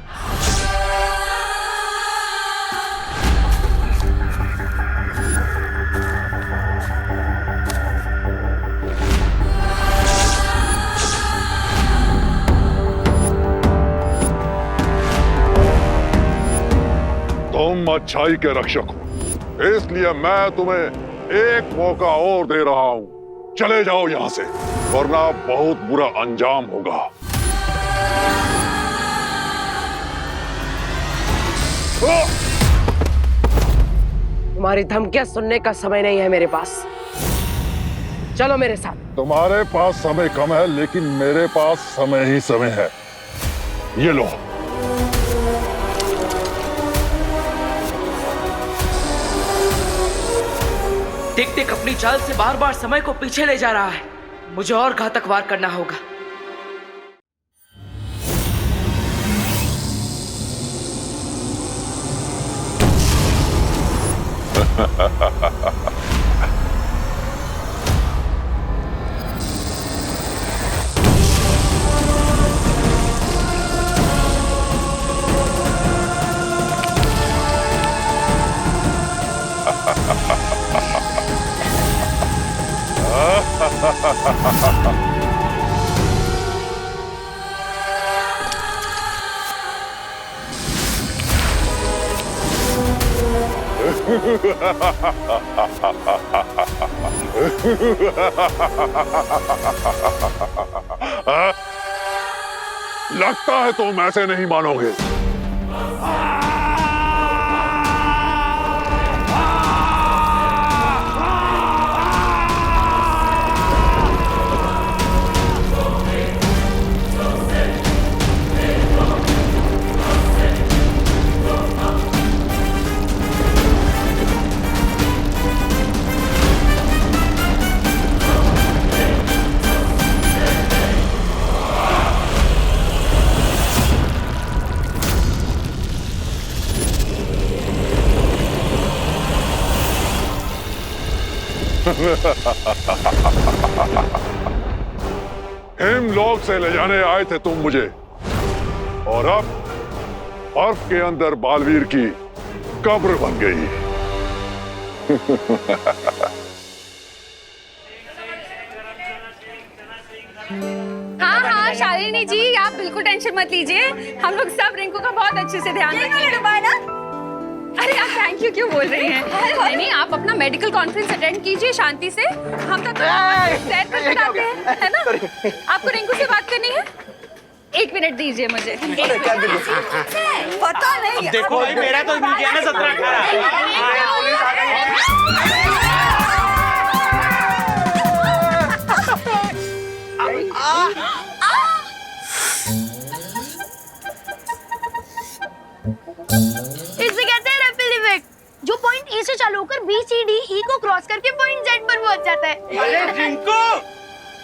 तुम अच्छाई के रक्षक हो, इसलिए मैं तुम्हें एक मौका और दे रहा हूं। चले जाओ यहां से, वरना बहुत बुरा अंजाम होगा। तुम्हारी धमकियां सुनने का समय नहीं है मेरे पास। चलो मेरे साथ। तुम्हारे पास समय कम है, लेकिन मेरे पास समय ही समय है। ये लो। टिक टिक अपनी चाल से बार बार समय को पीछे ले जा रहा है। मुझे और घातक वार करना होगा। लगता है तुम ऐसे नहीं मानोगे। हिमलोक से ले जाने आए थे तुम मुझे, और अब बर्फ के अंदर बालवीर की कब्र बन गई। हाँ शालिनी जी, आप बिल्कुल टेंशन मत लीजिए। हम लोग सब रिंकू का बहुत अच्छे से ध्यान रखेंगे। अरे आप थैंक यू क्यों बोल रही हैं? नहीं, आप अपना मेडिकल कॉन्फ्रेंस अटेंड कीजिए शांति से। हम तब सैर कर बताते हैं, है ना? आपको रिंकू से बात करनी है? 1 मिनट दीजिए मुझे। पता नहीं। देखो भाई, मेरा तो मिल गया ना 17-18। इसे कहते हैं रैपिड इफेक्ट, जो पॉइंट ए से चालू होकर बी सी डी ई को क्रॉस करके पॉइंट जेड पर पहुंच जाता है। अरे रिंकू,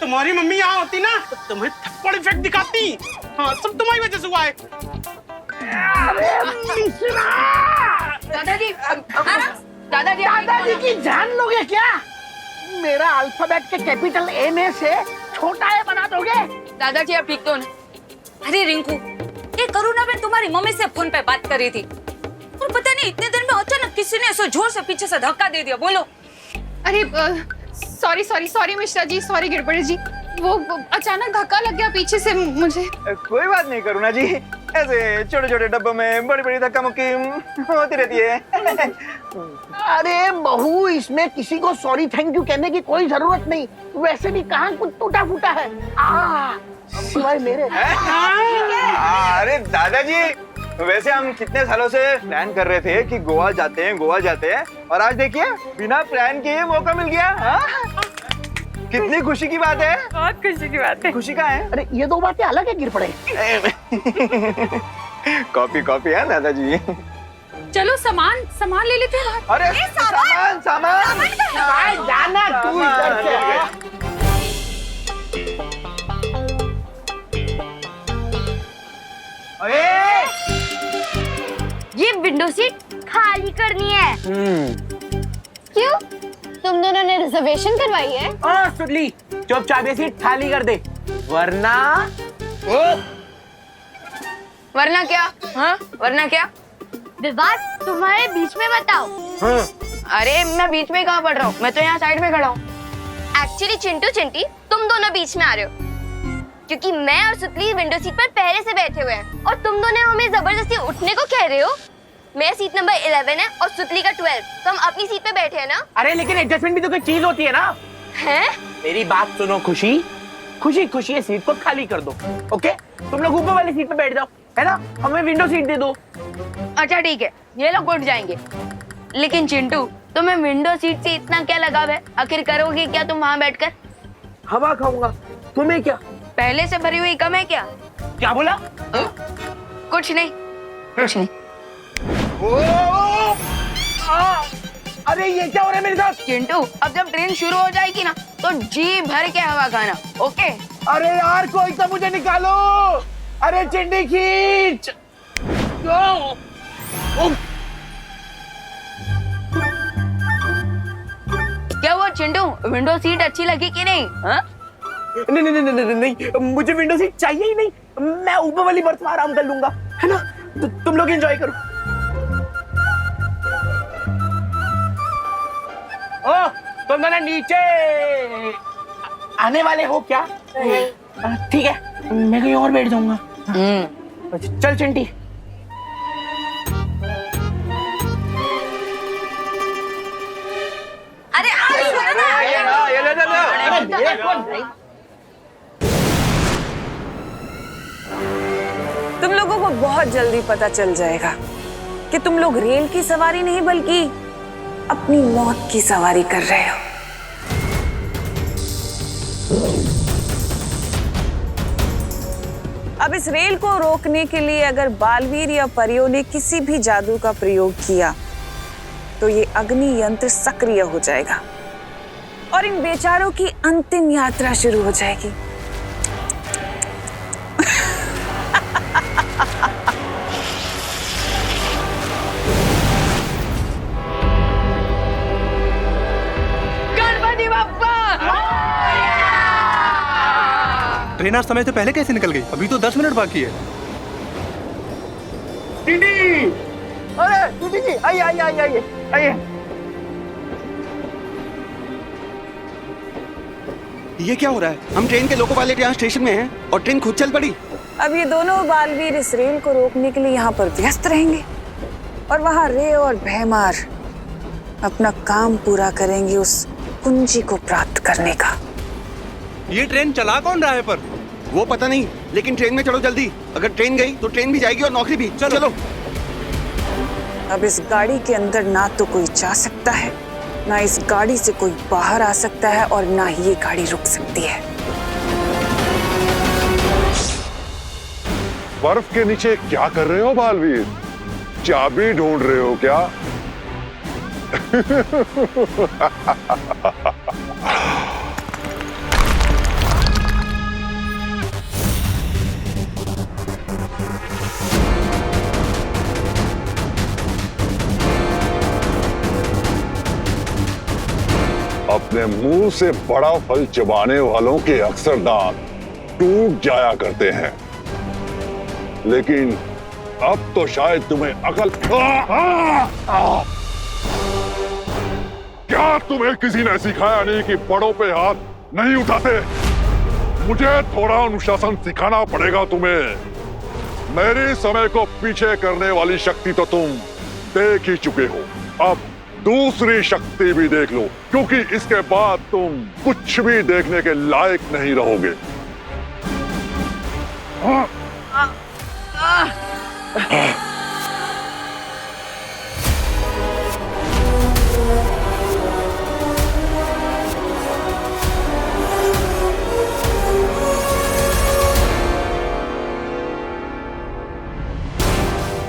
तुम्हारी मम्मी यहाँ होती ना तो तुम्हें थप्पड़ इफेक्ट दिखाती। हाँ, सब तुम्हारी वजह से हुआ है। दादाजी, दादाजी की जान लोगे क्या? मेरा अल्फाबेट के कैपिटल ए में से छोटा ए बना दोगे? दादाजी आप ठीक तो ना? अरे रिंकू, ये करुणा बहन तुम्हारी मम्मी से फोन पे बात कर रही थी, और पता नहीं इतने देर में अचानक किसी ने ऐसा जोर से पीछे से धक्का दे दिया। बोलो। अरे सॉरी मिश्रा जी, सॉरी गिरबड़े जी, वो अचानक धक्का लग गया पीछे से मुझे। कोई बात नहीं करुणा जी, ऐसे छोटे छोटे डब्बों में बड़ी बड़ी धक्का मुक्की होती रहती है। अरे बहू, इसमें किसी को सॉरी थैंक यू कहने की कोई जरूरत नहीं। वैसे भी कहाँ कुछ टूटा फूटा है सिवाय मेरे। अरे दादाजी, वैसे हम कितने सालों से प्लान कर रहे थे कि गोवा जाते हैं, और आज देखिए बिना प्लान के मौका मिल गया। कितनी खुशी की बात है। बहुत खुशी की बात है। खुशी का है। अरे ये दो बातें अलग है गिरपड़े। कॉपी है दादाजी। चलो सामान ले लेते हैं। अरे सामान जाना तू इधर से। ये विंडो सीट खाली करनी है। क्यों? तुम दोनों ने रिजर्वेशन करवाई है? सुडली, चुपचाप ये सीट खाली कर दे, वरना क्या? हाँ, वरना क्या? विवाद तुम्हारे बीच में बताओ। अरे मैं बीच में कहाँ पड़ रहा हूँ? मैं तो यहाँ साइड में खड़ा हूँ। एक्चुअली चिंटू चिंटी, तुम दोनों बीच में आ रहे हो, क्योंकि मैं और सुतली विंडो सीट पर पहले से बैठे हुए हैं, और तुम दोनों हमें जबरदस्ती उठने को कह रहे हो। मेरा सीट नंबर 11 है और सुतली का 12, तो हम अपनी सीट पे बैठे हैं ना। अरे लेकिन एडजस्टमेंट भी तो कोई चीज होती है ना। हैं? मेरी बात सुनो खुशी, खुशी खुशी ये सीट को खाली कर दो। ओके, तुम लोग ऊपर वाली सीट पे बैठ जाओ, है ना। हमें विंडो सीट दे दो। अच्छा ठीक है, ये लोग उठ जाएंगे। लेकिन चिंटू, तुम्हें विंडो सीट से इतना क्या लगाव है? आखिर करोगे क्या तुम वहाँ बैठकर? हवा खाऊंगा। तुम्हें क्या? पहले से भरी हुई कम है क्या? क्या बोला? कुछ नहीं, कुछ नहीं। अरे ये क्या हो रहा है मेरे साथ? चिंटू, अब जब ट्रेन शुरू हो जाएगी ना तो जी भर के हवा खाना, ओके? अरे यार कोई तो मुझे निकालो। अरे चिंडी खींच। क्या हुआ चिंटू, विंडो सीट अच्छी लगी कि नहीं? हाँ? नहीं नहीं नहीं नहीं नहीं, मुझे विंडो सीट चाहिए ही नहीं। मैं ऊपर वाली बर्थ में आराम कर लूंगा, है ना। तुम लोग एंजॉय करो। ओ, तुम दोनों नीचे आने वाले हो क्या? ठीक है, मैं कहीं और बैठ जाऊंगा। चल चिंटी। अरे तुम लोगों को बहुत जल्दी पता चल जाएगा कि तुम लोग रेल की सवारी नहीं बल्कि अपनी मौत की सवारी कर रहे हो। अब इस रेल को रोकने के लिए अगर बालवीर या परियों ने किसी भी जादू का प्रयोग किया तो ये अग्नि यंत्र सक्रिय हो जाएगा और इन बेचारों की अंतिम यात्रा शुरू हो जाएगी। गणपति बप्पा! ट्रेन आज समय से पहले कैसे निकल गई? अभी तो 10 मिनट बाकी है। टीटी! अरे टीटी जी, आइए आइए आइए आइए आइए। ये क्या हो रहा है? हम ट्रेन के लोको पायलट यहाँ स्टेशन में हैं और ट्रेन खुद चल पड़ी। अब ये दोनों बालवीर इस रेल को रोकने के लिए यहाँ पर व्यस्त रहेंगे और वहाँ रे और भैमार अपना काम पूरा करेंगे उस कुंजी को प्राप्त करने का। ये ट्रेन चला कौन रहा है पर? वो पता नहीं, लेकिन ट्रेन में चढ़ो जल्दी। अगर ट्रेन गई तो ट्रेन भी जाएगी और नौकरी भी। चलो। अब इस गाड़ी के अंदर ना तो कोई जा सकता है, ना इस गाड़ी से कोई बाहर आ सकता है और ना ही ये गाड़ी रुक सकती है। बर्फ के नीचे क्या कर रहे हो बालवीर? चाबी ढूंढ रहे हो क्या? अपने मुंह से बड़ा फल चबाने वालों के अक्सर दांत टूट जाया करते हैं, लेकिन अब तो शायद तुम्हें अकल। क्या तुम्हें किसी ने सिखाया नहीं कि बड़ों पे हाथ नहीं उठाते? मुझे थोड़ा अनुशासन सिखाना पड़ेगा तुम्हें। मेरे समय को पीछे करने वाली शक्ति तो तुम देख ही चुके हो, अब दूसरी शक्ति भी देख लो, क्योंकि इसके बाद तुम कुछ भी देखने के लायक नहीं रहोगे।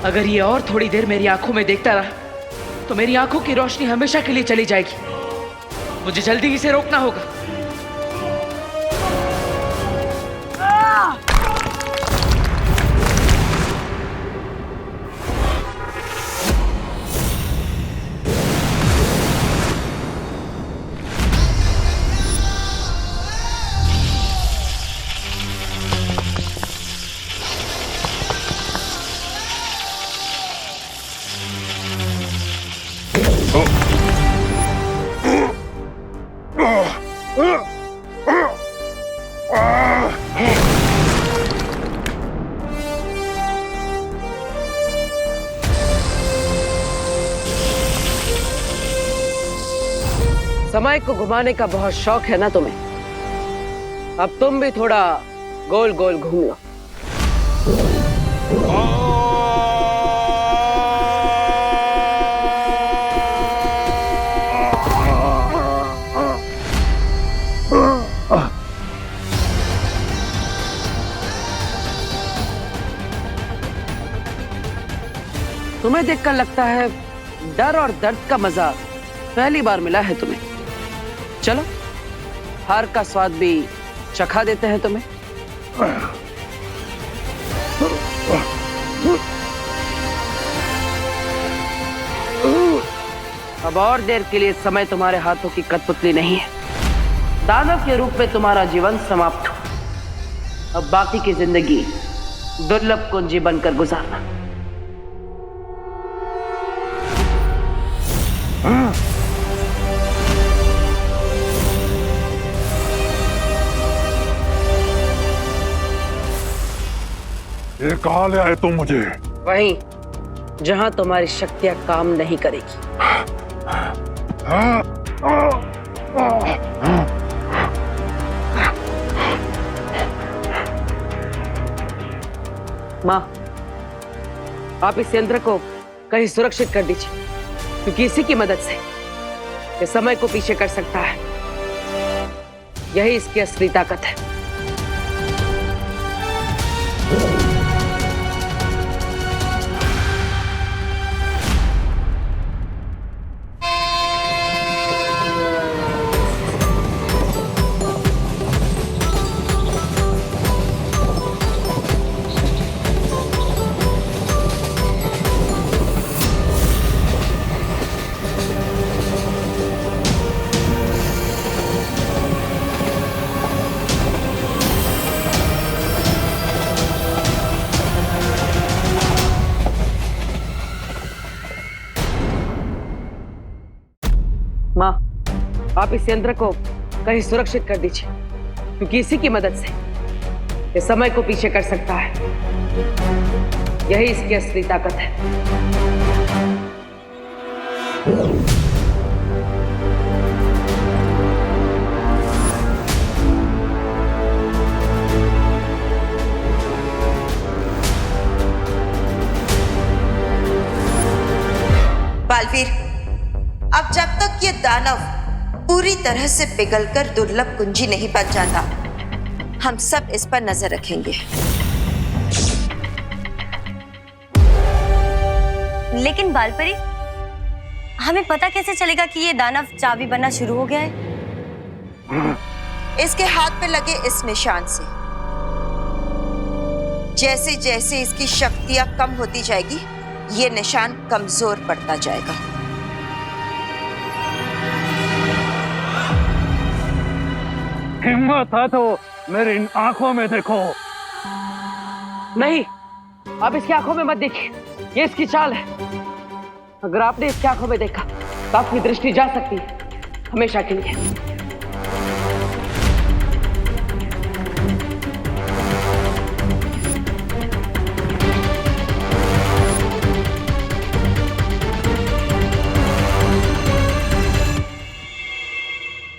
अगर ये और थोड़ी देर मेरी आंखों में देखता रहा तो मेरी आंखों की रोशनी हमेशा के लिए चली जाएगी। मुझे जल्दी इसे रोकना होगा। समय को घुमाने का बहुत शौक है ना तुम्हें? अब तुम भी थोड़ा गोल गोल घूम लो। तुम्हें देखकर लगता है डर और दर्द का मजा पहली बार मिला है तुम्हें। चलो हार का स्वाद भी चखा देते हैं तुम्हें। अब और देर के लिए समय तुम्हारे हाथों की कठपुतली नहीं है। दानव के रूप में तुम्हारा जीवन समाप्त हो। अब बाकी की जिंदगी दुर्लभ कुंजी बनकर गुजारना। ये कहाँ ले आए तुम मुझे? वहीं जहां तुम्हारी शक्तियां काम नहीं करेगी। माँ, आप इस यंत्र को कहीं सुरक्षित कर दीजिए, क्योंकि इसी की मदद से ये समय को पीछे कर सकता है। यही इसकी असली ताकत है। माँ, आप इस यंत्र को कहीं सुरक्षित कर दीजिए, क्योंकि इसी की मदद से ये समय को पीछे कर सकता है। यही इसकी असली ताकत है। बालवीर, अब जब तक ये दानव पूरी तरह से पिघलकर दुर्लभ कुंजी नहीं बन जाता, हम सब इस पर नजर रखेंगे। लेकिन बालपरी, हमें पता कैसे चलेगा कि ये दानव चाबी बनना शुरू हो गया है? इसके हाथ पे लगे इस निशान से जैसे जैसे इसकी शक्तियां कम होती जाएगी, ये निशान कमजोर पड़ता जाएगा। हिम्मत है तो मेरी इन आंखों में देखो। नहीं, आप इसकी आंखों में मत देखिए, ये इसकी चाल है। अगर आपने इसकी आंखों में देखा तो आपकी दृष्टि जा सकती है हमेशा के लिए।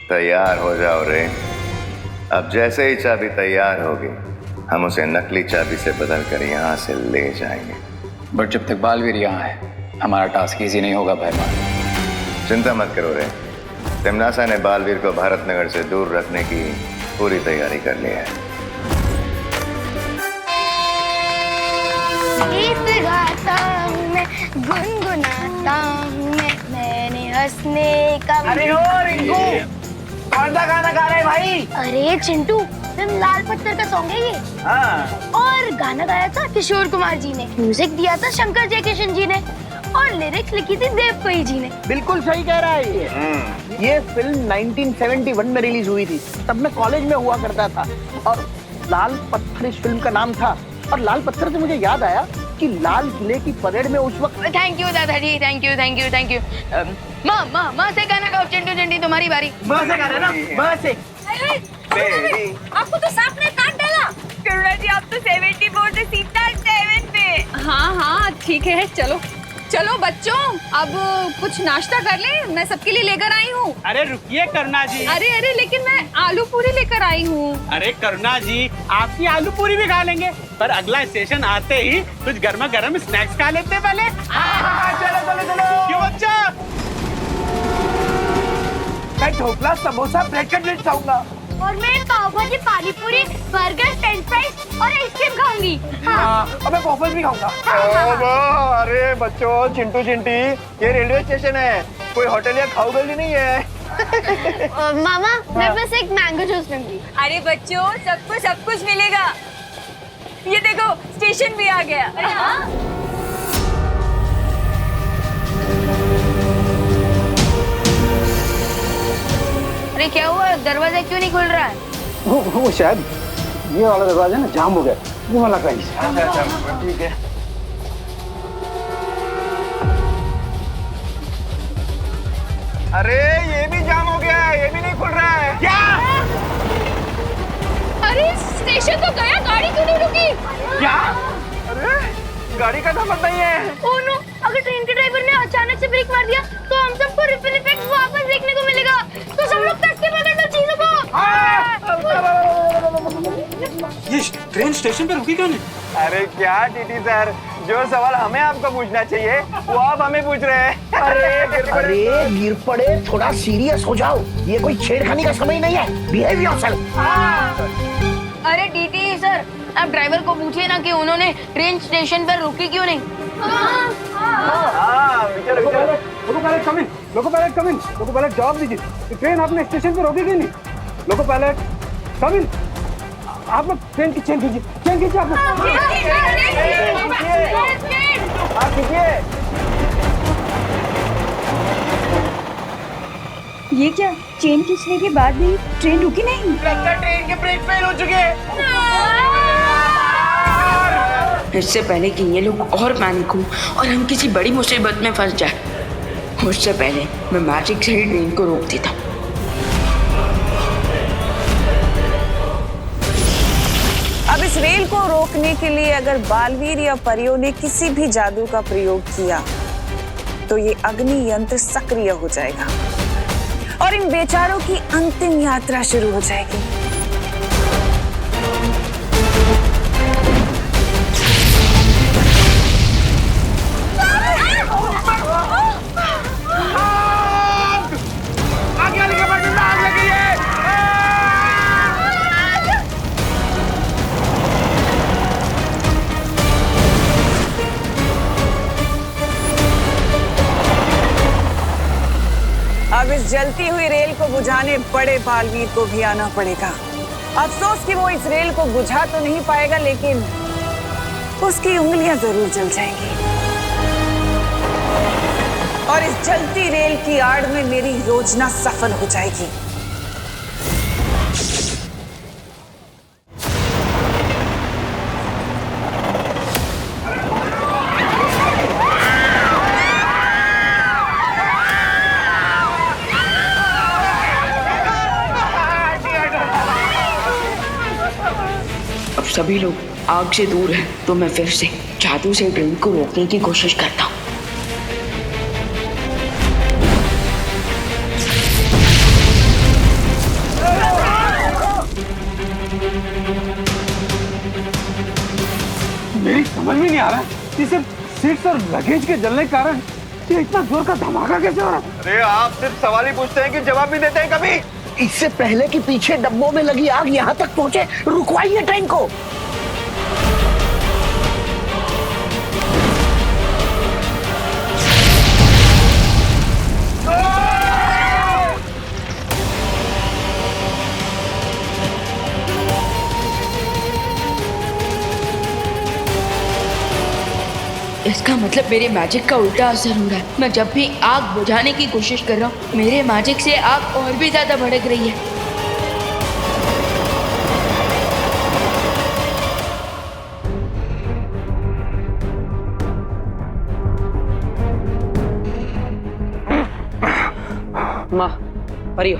तैयार हो जाओ रे। अब जैसे ही चाबी तैयार होगी, हम उसे नकली चाबी से बदलकर यहाँ से ले जाएंगे। बट जब तक बालवीर यहाँ है, हमारा टास्क इजी नहीं होगा भाई मान। चिंता मत करो रे, तिमनासा ने बालवीर को भारत नगर से दूर रखने की पूरी तैयारी कर ली है। गीत गाता हूँ मैं, गुनगुनाता हूँ मैं, मैंने हंसने का। अरे ओ रिंकू, कौन सा गाना गा रहे हैं भाई? अरे चिंटू, फिल्म लाल पत्थर का सॉन्ग है ये। हाँ। और गाना गाया था किशोर कुमार जी ने, म्यूजिक दिया था शंकर जयकिशन जी ने, और लिरिक्स लिखी थी देव कोई जी ने। बिल्कुल सही कह रहा है ये फिल्म 1971 में रिलीज हुई थी, तब मैं कॉलेज में हुआ करता था, और लाल पत्थर इस फिल्म का नाम था। और लाल पत्थर से मुझे याद आया कि लाल किले की परेड में उस वक्त। थैंक यू दादाजी, thank you thank you thank you. माँ से गाना गाओ। चिंटू चिंटी तुम्हारी बारी। माँ से गाना ना, माँ से। आपको तो सांप ने काट डाला। करुणा जी, आप तो 74 से सीधा 7 पे। हाँ हाँ ठीक है, चलो चलो बच्चों, अब कुछ नाश्ता कर ले, मैं सबके लिए लेकर आई हूँ। अरे रुकिए करुणा जी। अरे लेकिन मैं आलू पूरी लेकर आई हूँ। अरे करुणा जी, आपकी आलू पूरी भी खा लेंगे, पर अगला स्टेशन आते ही कुछ गर्मा गर्म स्नैक्स खा लेते हैं पहले। चलो चलो चलो। क्यों बच्चा? मैं ढोकला, समोसा, ब्रेड कटलेट खाऊंगा। और मैं पाव भाजी, पानी पूरी, बर्गर, फ्रेंच फ्राइज और आइसक्रीम खाऊंगी। अब मैं पॉपकॉर्न भी खाऊंगा। अरे बच्चों, चिंटू चिंटी, ये रेलवे स्टेशन है, कोई होटल या खाऊ गली नहीं है। मामा, मैं बस एक मैंगो जूस लूंगी। अरे बच्चों, सबको सब कुछ मिलेगा। ये देखो, स्टेशन भी आ गया। अरे क्या हुआ, दरवाजा क्यों नहीं खुल रहा है? वो शायद ये वाला दरवाजा ना जाम हो गया, वो वाला कहीं से। अच्छा, ठीक है। अरे ये भी जाम हो गया है, ये भी नहीं खुल रहा है। क्या? अरे स्टेशन तो गया, गाड़ी क्यों नहीं रुकी? क्या? अरे गाड़ी का नंबर नहीं है। ओह नो, अगर ट्रेन के ड्राइवर ने अचानक से ब्रेक मार दिया तो हम सबको रिपल इफेक्ट वापस देखने को मिलेगा। तो सब लोग कसके पकड़ लो चीजों को। ये ट्रेन स्टेशन पे रुकी क्यों नहीं? अरे क्या टीटी सर, जो सवाल हमें आपको पूछना चाहिए वो आप हमें पूछ रहे हैं। अरे गिर पड़े, थोड़ा सीरियस हो जाओ, ये कोई छेड़खानी का समय नहीं है। Behave yourself. अरे टीटी सर, आप ड्राइवर को पूछिए ना कि उन्होंने ट्रेन स्टेशन पर रुकी क्यों नहीं। लोको पायलट कम इन, लोको पायलट कम इन, लोको पायलट जवाब दीजिए, ट्रेन आपने स्टेशन पे रोकी क्यों नहीं? लोको पायलट कम इन, आप लोग ट्रेन की चेन खींचिए, चेन खींचिए आप लोग। ये क्या, चेन खींचने के बाद भी ट्रेन रुकी नहीं? ट्रेन के ब्रेक फेल हो चुके हैं। इससे पहले कि ये लोग और पैनिक हो और हम किसी बड़ी मुसीबत में फंस जाए, उससे पहले मैं मैजिक से ही ट्रेन को रोक देता। अब इस रेल को रोकने के लिए अगर बालवीर या परियों ने किसी भी जादू का प्रयोग किया तो ये अग्नि यंत्र सक्रिय हो जाएगा और इन बेचारों की अंतिम यात्रा शुरू हो जाएगी। अब इस जलती हुई रेल को बुझाने बड़े बालवीर को भी आना पड़ेगा। अफसोस कि वो इस रेल को बुझा तो नहीं पाएगा, लेकिन उसकी उंगलियां जरूर जल जाएंगी और इस जलती रेल की आड़ में मेरी योजना सफल हो जाएगी। अब सभी लोग आग से दूर हैं, तो मैं फिर से जादू से ट्रेन को रोकने की कोशिश करता हूँ। मेरी समझ में नहीं आ रहा कि सिर्फ सीट्स और लगेज के जलने के कारण ये इतना जोर का धमाका कैसे हो रहा है? अरे आप सिर्फ सवाल ही पूछते हैं कि जवाब भी देते हैं कभी? इससे पहले कि पीछे डब्बों में लगी आग यहाँ तक पहुँचे, रुकवाइए ट्रेन को। इसका मतलब मेरे मैजिक का उल्टा असर हो रहा है। मैं जब भी आग बुझाने की कोशिश कर रहा हूँ, मेरे मैजिक से आग और भी ज्यादा भड़क रही है। माँ, परियो,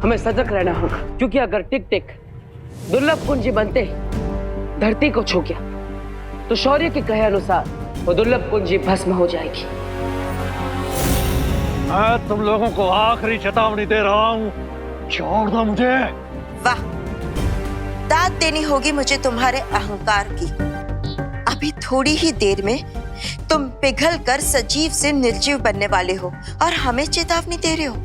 हमें सजग रहना होगा, क्योंकि अगर टिक टिक दुर्लभ कुंजी बनते धरती को छू गया तो शौर्य के कहे अनुसार वो दुर्लभ कुंजी भस्म हो जाएगी। मैं तुम लोगों को आखिरी चेतावनी दे रहा हूँ, छोड़ दो मुझे। वाह, दाद देनी होगी मुझे तुम्हारे अहंकार की। अभी थोड़ी ही देर में तुम पिघल कर सजीव से निर्जीव बनने वाले हो और हमें चेतावनी दे रहे हो।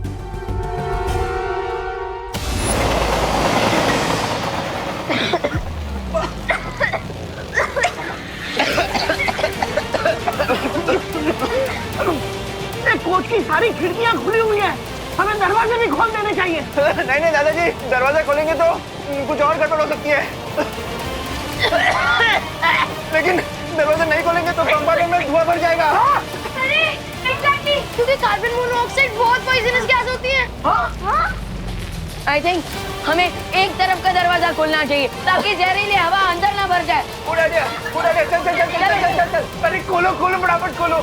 कोच की सारी खिड़कियां खुली हुई हैं, हमें दरवाजे भी खोल देने चाहिए। नहीं नहीं दादाजी, दरवाजा खोलेंगे तो कुछ और गड़बड़ हो सकती है। लेकिन दरवाजा नहीं खोलेंगे तो कंपार्टमेंट में धुआं भर जाएगा। अरे एग्जैक्टली, क्योंकि कार्बन मोनोऑक्साइड बहुत पॉइजनस गैस होती है। आई थिंक हमें एक तरफ का दरवाजा खोलना चाहिए ताकि जहरीली हवा अंदर ना भर जाए। उड़ा दिया, चल चल चल चल चल चल चल। अरे खोलो खोलो, फटाफट खोलो।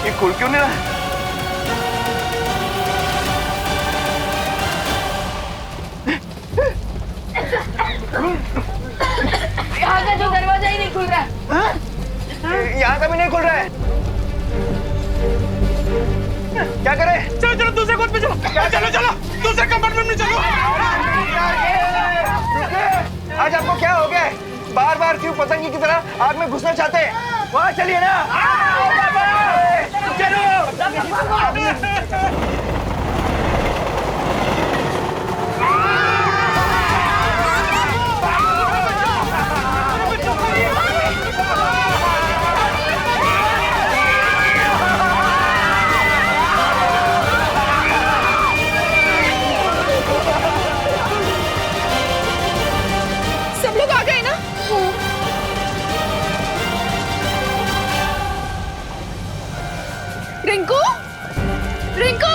ये खुल क्यों नहीं रहा? यहाँ का जो दरवाजा ही नहीं खुल रहा है। यहाँ का भी नहीं खुल रहा है। क्या करें? चलो चलो दूसरे कोच पे चलो। चलो चलो दूसरे कंपार्टमेंट में चलो। आज आपको क्या हो गया? बार बार क्यों पतंगी की तरह आग में घुसना चाहते हैं? वहाँ चलिए ना। चलो। सब लोग आ गए ना? रिंकू, रिंकू,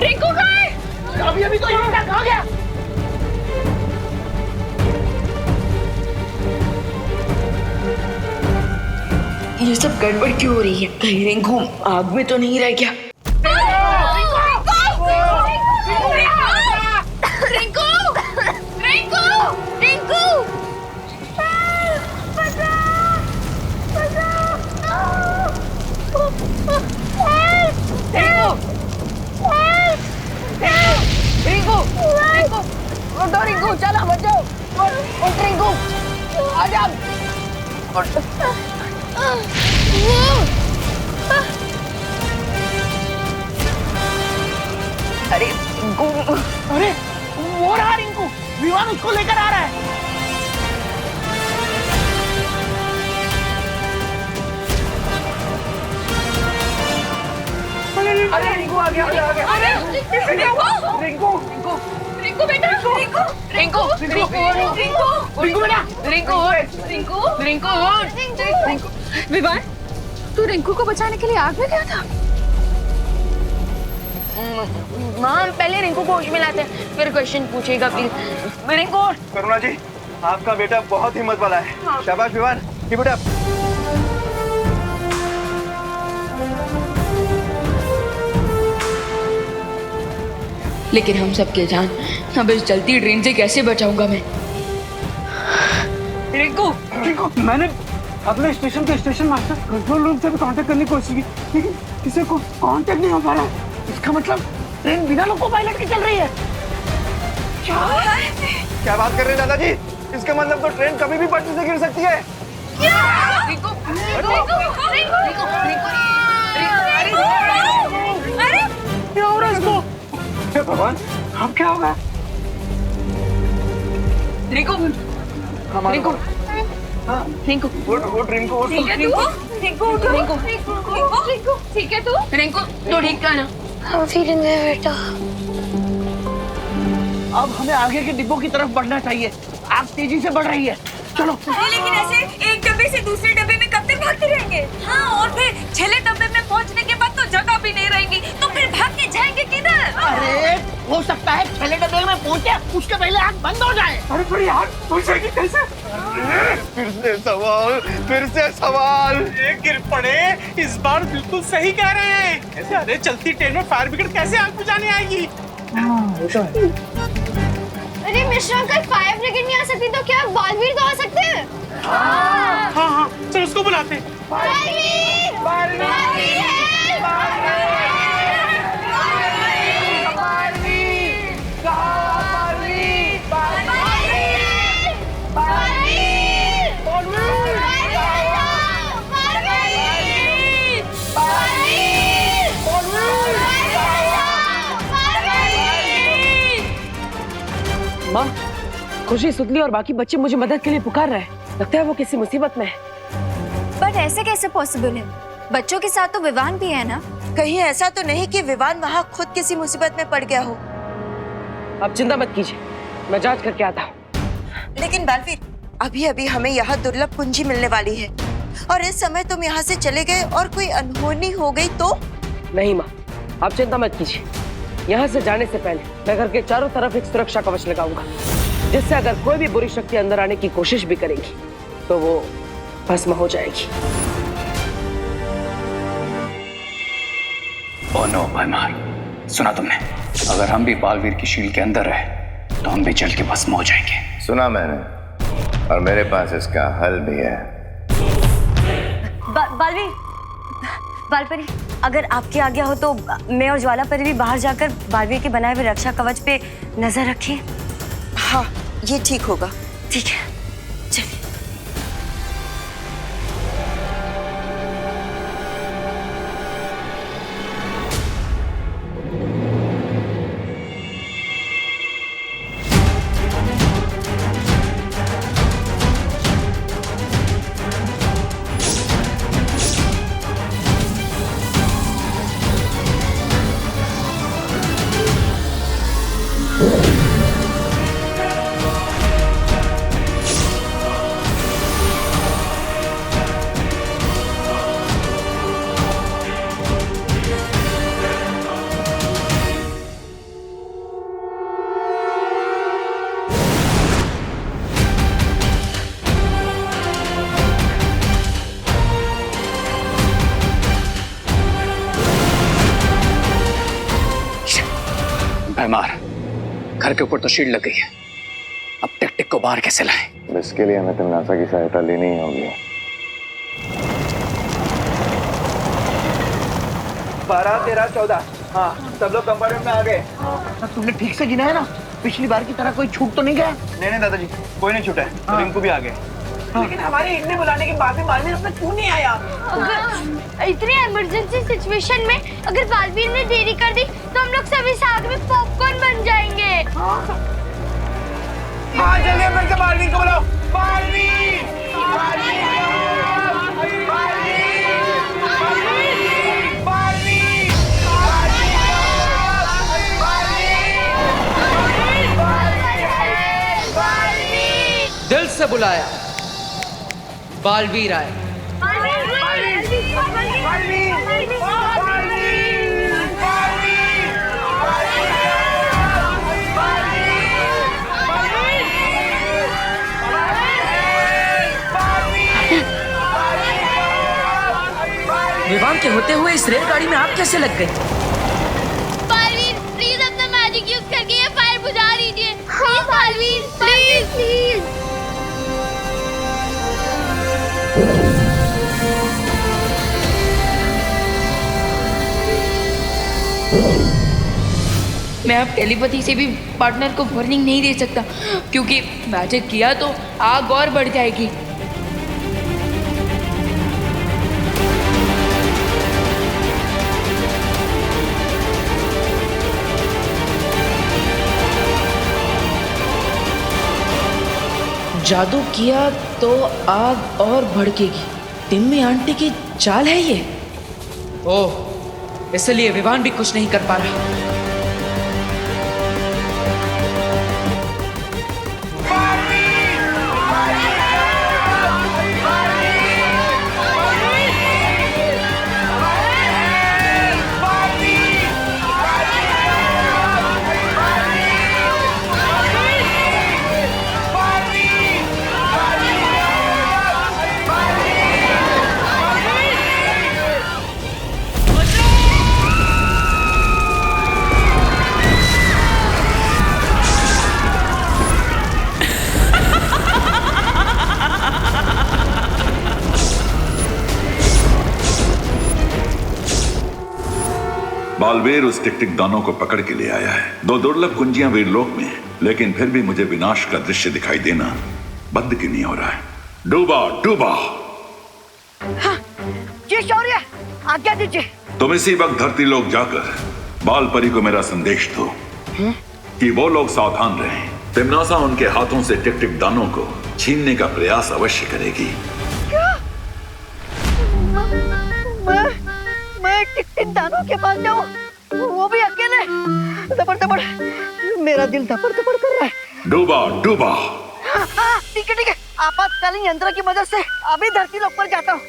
रिंकू कहाँ है? अभी अभी तो यहीं तक आ गया। ये सब गड़बड़ क्यों हो रही है? कहीं रिंकू आग में तो नहीं रह गया? रिंकू चलो बचाओ। उठ रिंकू, आजा। अरे रिंकू, अरे वो रहा रिंकू, विवान उसको लेकर आ रहा है। अरे रिंकू आ गया, आ गया। अरे रिंकू, रिंकू, रिंकू बेटा, रिंकू, रिंकू, रिंकू, रिंकू, रिंकू बेटा, रिंकू, रिंकू, रिंकू। विवान, तू रिंकू को बचाने के लिए आग में गया था? माँ, पहले रिंकू को होश में लाते हैं, फिर क्वेश्चन पूछेगा प्लीज। रिंकू। करुणा जी, आपका बेटा बहुत हिम्मत वाला है। शाबाश विवान, कीप इट अप। लेकिन हम सबके जान अब इस जलती ट्रेन से कैसे बचाऊंगा मैं? रिंकू, रिंकू, मैंने अपने स्टेशन के स्टेशन मास्टर कंट्रोल रूम से भी कांटेक्ट करने की कोशिश की, लेकिन किसी को कांटेक्ट नहीं हो पा रहा है। इसका मतलब ट्रेन बिना लोको पायलट की चल रही है। क्या बात कर रहे हैं दादाजी? इसका मतलब तो ट्रेन कभी भी पटरी से गिर सकती है। रिंकू, रिंकू, रिंकू, अरे क्या हो रहा है इसको? हे भगवान, अब क्या होगा? रिंकू, रिंकू, रिंकू, उठ रिंकू, ठीक है तू? रिंकू, रिंकू, रिंकू, ठीक है तू? रिंकू, तो ठीक है ना? I'm feeling there, बेटा। अब हमें आगे के डिब्बों की तरफ बढ़ना चाहिए। आग तेजी से बढ़ रही है, चलो। लेकिन ऐसे एक डब्बे से दूसरे डब्बे में कब तक भागते रहेंगे? हाँ, और फिर छले डब्बे में पहुंचने के बाद तो जगह भी नहीं रहेगी, तो फिर भाग के जाएंगे किधर? अरे हो सकता है छले डब्बे में पहुंचे उसके पहले आग बंद हो जाए। अरे पर यार पहुंचेगी कैसे? फिर से सवाल। गिर पड़े, इस बार बिल्कुल सही कह रहे हैं। अरे चलती ट्रेन में फायर ब्रिगेड कैसे आग बुझाने आएगी? हाँ, मिश्रा अंकल फायर ब्रिगेड नहीं आ सकती तो क्या बालवीर तो आ सकते हैं? हाँ हाँ चल उसको बुलाते हैं। बालवीर! बालवीर है! माँ, खुशी सुतली और बाकी बच्चे मुझे मदद के लिए पुकार रहे हैं। लगता है वो किसी मुसीबत में है। बट ऐसे कैसे पॉसिबल है? बच्चों के साथ तो विवान भी है ना? कहीं ऐसा तो नहीं कि विवान वहाँ खुद किसी मुसीबत में पड़ गया हो? आप चिंता मत कीजिए, मैं जांच करके आता हूँ। लेकिन बालवीर, अभी अभी हमें यहाँ दुर्लभ कुंजी मिलने वाली है और इस समय तुम यहाँ से चले गए और कोई अनहोनी हो गई तो? नहीं माँ, आप चिंता मत कीजिए। यहाँ से जाने से पहले मैं घर के चारों तरफ एक सुरक्षा कवच लगाऊंगा, जिससे अगर कोई भी बुरी शक्ति अंदर आने की कोशिश भी करेगी तो वो भस्म हो जाएगी। ओह नो भयमार, सुना तुमने? अगर हम भी बालवीर की शील के अंदर रहे तो हम भी जल के भस्म हो जाएंगे। सुना मैंने, और मेरे पास इसका हल भी है। बालवीर, बालपरी, अगर आपकी आज्ञा हो तो मैं और ज्वाला परी भी बाहर जाकर बालवीर के बनाए हुए रक्षा कवच पे नजर रखें। हाँ, ये ठीक होगा। ठीक है, चलिए। भयमार, घर के ऊपर तो शील्ड लग गई है, अब टिक टिक को बाहर कैसे लाएं? इसके लिए हमें तमनासा की सहायता लेनी ही होगी। 12, 13, 14। हाँ, सब लोग कंपार्टमेंट में आ गए। तुमने ठीक से गिना है ना? पिछली बार की तरह कोई छूट तो नहीं गया? नहीं दादाजी, कोई नहीं छूटा है। रिंकू भी आ गए। लेकिन हमारे इतने बुलाने के बाद भी बालवीर अपना क्यों नहीं आया? अगर इतनी इमरजेंसी सिचुएशन में अगर बालवीर ने देरी कर दी तो हम लोग सभी साथ में पॉपकॉर्न बन जाएंगे। हाँ, जल्दी मिलकर बालवीर को बुलाओ। बालवीर! दिल से बुलाया, बालवीर आए। विवान के होते हुए इस रेलगाड़ी में आप कैसे लग गए? बालवीर, प्लीज अपना मैजिक यूज करके ये फायर बुझा दीजिए। Please Baalveer, please please. मैं अब टेलीपैथी से भी पार्टनर को वार्निंग नहीं दे सकता, क्योंकि मैजिक किया तो आग और बढ़ जाएगी। जादू किया तो आग और भड़केगी। टिम्मी आंटी की चाल है ये। ओह, इसलिए विवान भी कुछ नहीं कर पा रहा। बालवीर उस टिकटिक दानों को पकड़ के ले आया है। 2 दुर्लभ कुंजियां वीरलोक में है, लेकिन फिर भी मुझे विनाश का दृश्य दिखाई देना बंद क्यों नहीं हो रहा है? डूबा डूबा। हाँ, जी शौर्य, आज्ञा दीजिए। तुम इसी वक्त धरती लोक जाकर बाल परी को मेरा संदेश दो कि वो लोग सावधान रहें। तिम्नासा उनके हाथों से टिकटिक दानों को छीनने का प्रयास अवश्य करेगी। क्या? मैं टिकटिक दानों के पास जाऊं, वो भी अकेले? दबड़ दबड़, मेरा दिल दबड़ दबड़ कर रहा है। डूबा डूबा। हाँ, ठीक है, आपातकालीन यंत्र की मदद से अभी धरती लोक पर जाता हूँ।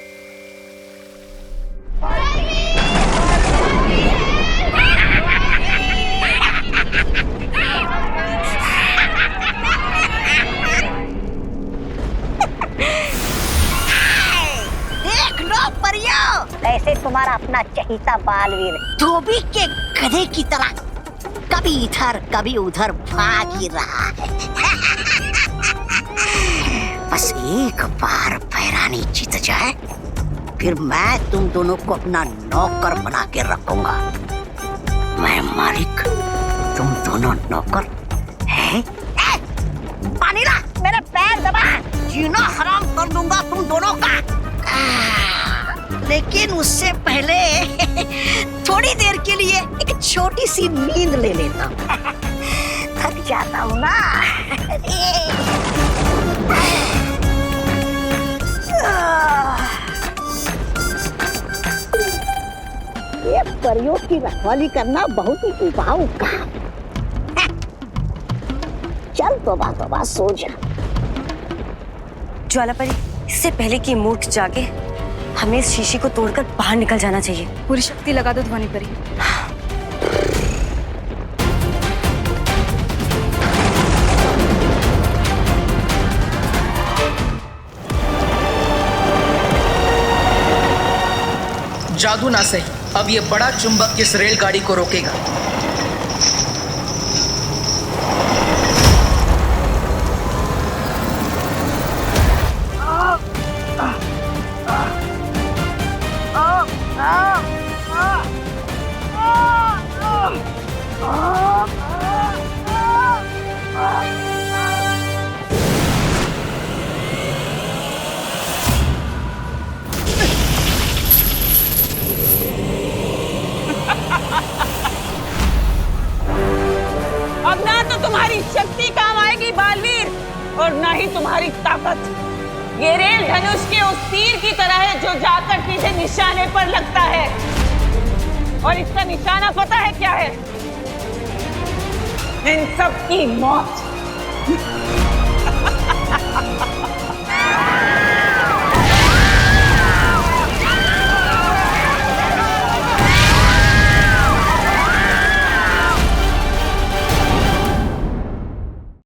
देख लो परियों, ऐसे तुम्हारा अपना चहीता बालवीर धोबी के गधे की तरह कभी इधर कभी उधर भाग ही रहा है। बस एक बार पैरानी जीत जाए, फिर मैं तुम दोनों को अपना नौकर बना के रखूंगा। मैं मालिक, तुम दोनों नौकर हैं? पानी ला, मेरे पैर दबा, जीना हराम कर दूंगा तुम दोनों का। लेकिन उससे पहले थोड़ी देर के लिए एक छोटी सी नींद ले लेता हूँ। थक जाता हूँ ना। ये परियों की रखवाली करना बहुत ही उबाऊ काम। चल तोबा सो जा। ज्वाला परी, इससे पहले कि मूर्ख जागे, हमें इस शीशी को तोड़कर बाहर निकल जाना चाहिए। पूरी शक्ति लगा दो ध्वनि परी। जादू ना सही, अब ये बड़ा चुंबक इस रेलगाड़ी को रोकेगा। अब ना तो तुम्हारी शक्ति काम आएगी बालवीर, और ना ही तुम्हारी ताकत। ये रेल धनुष के उस तीर की तरह है जो जाकर सीधे निशाने पर लगता है, और इसका निशाना पता है क्या है? इन सब की मौत।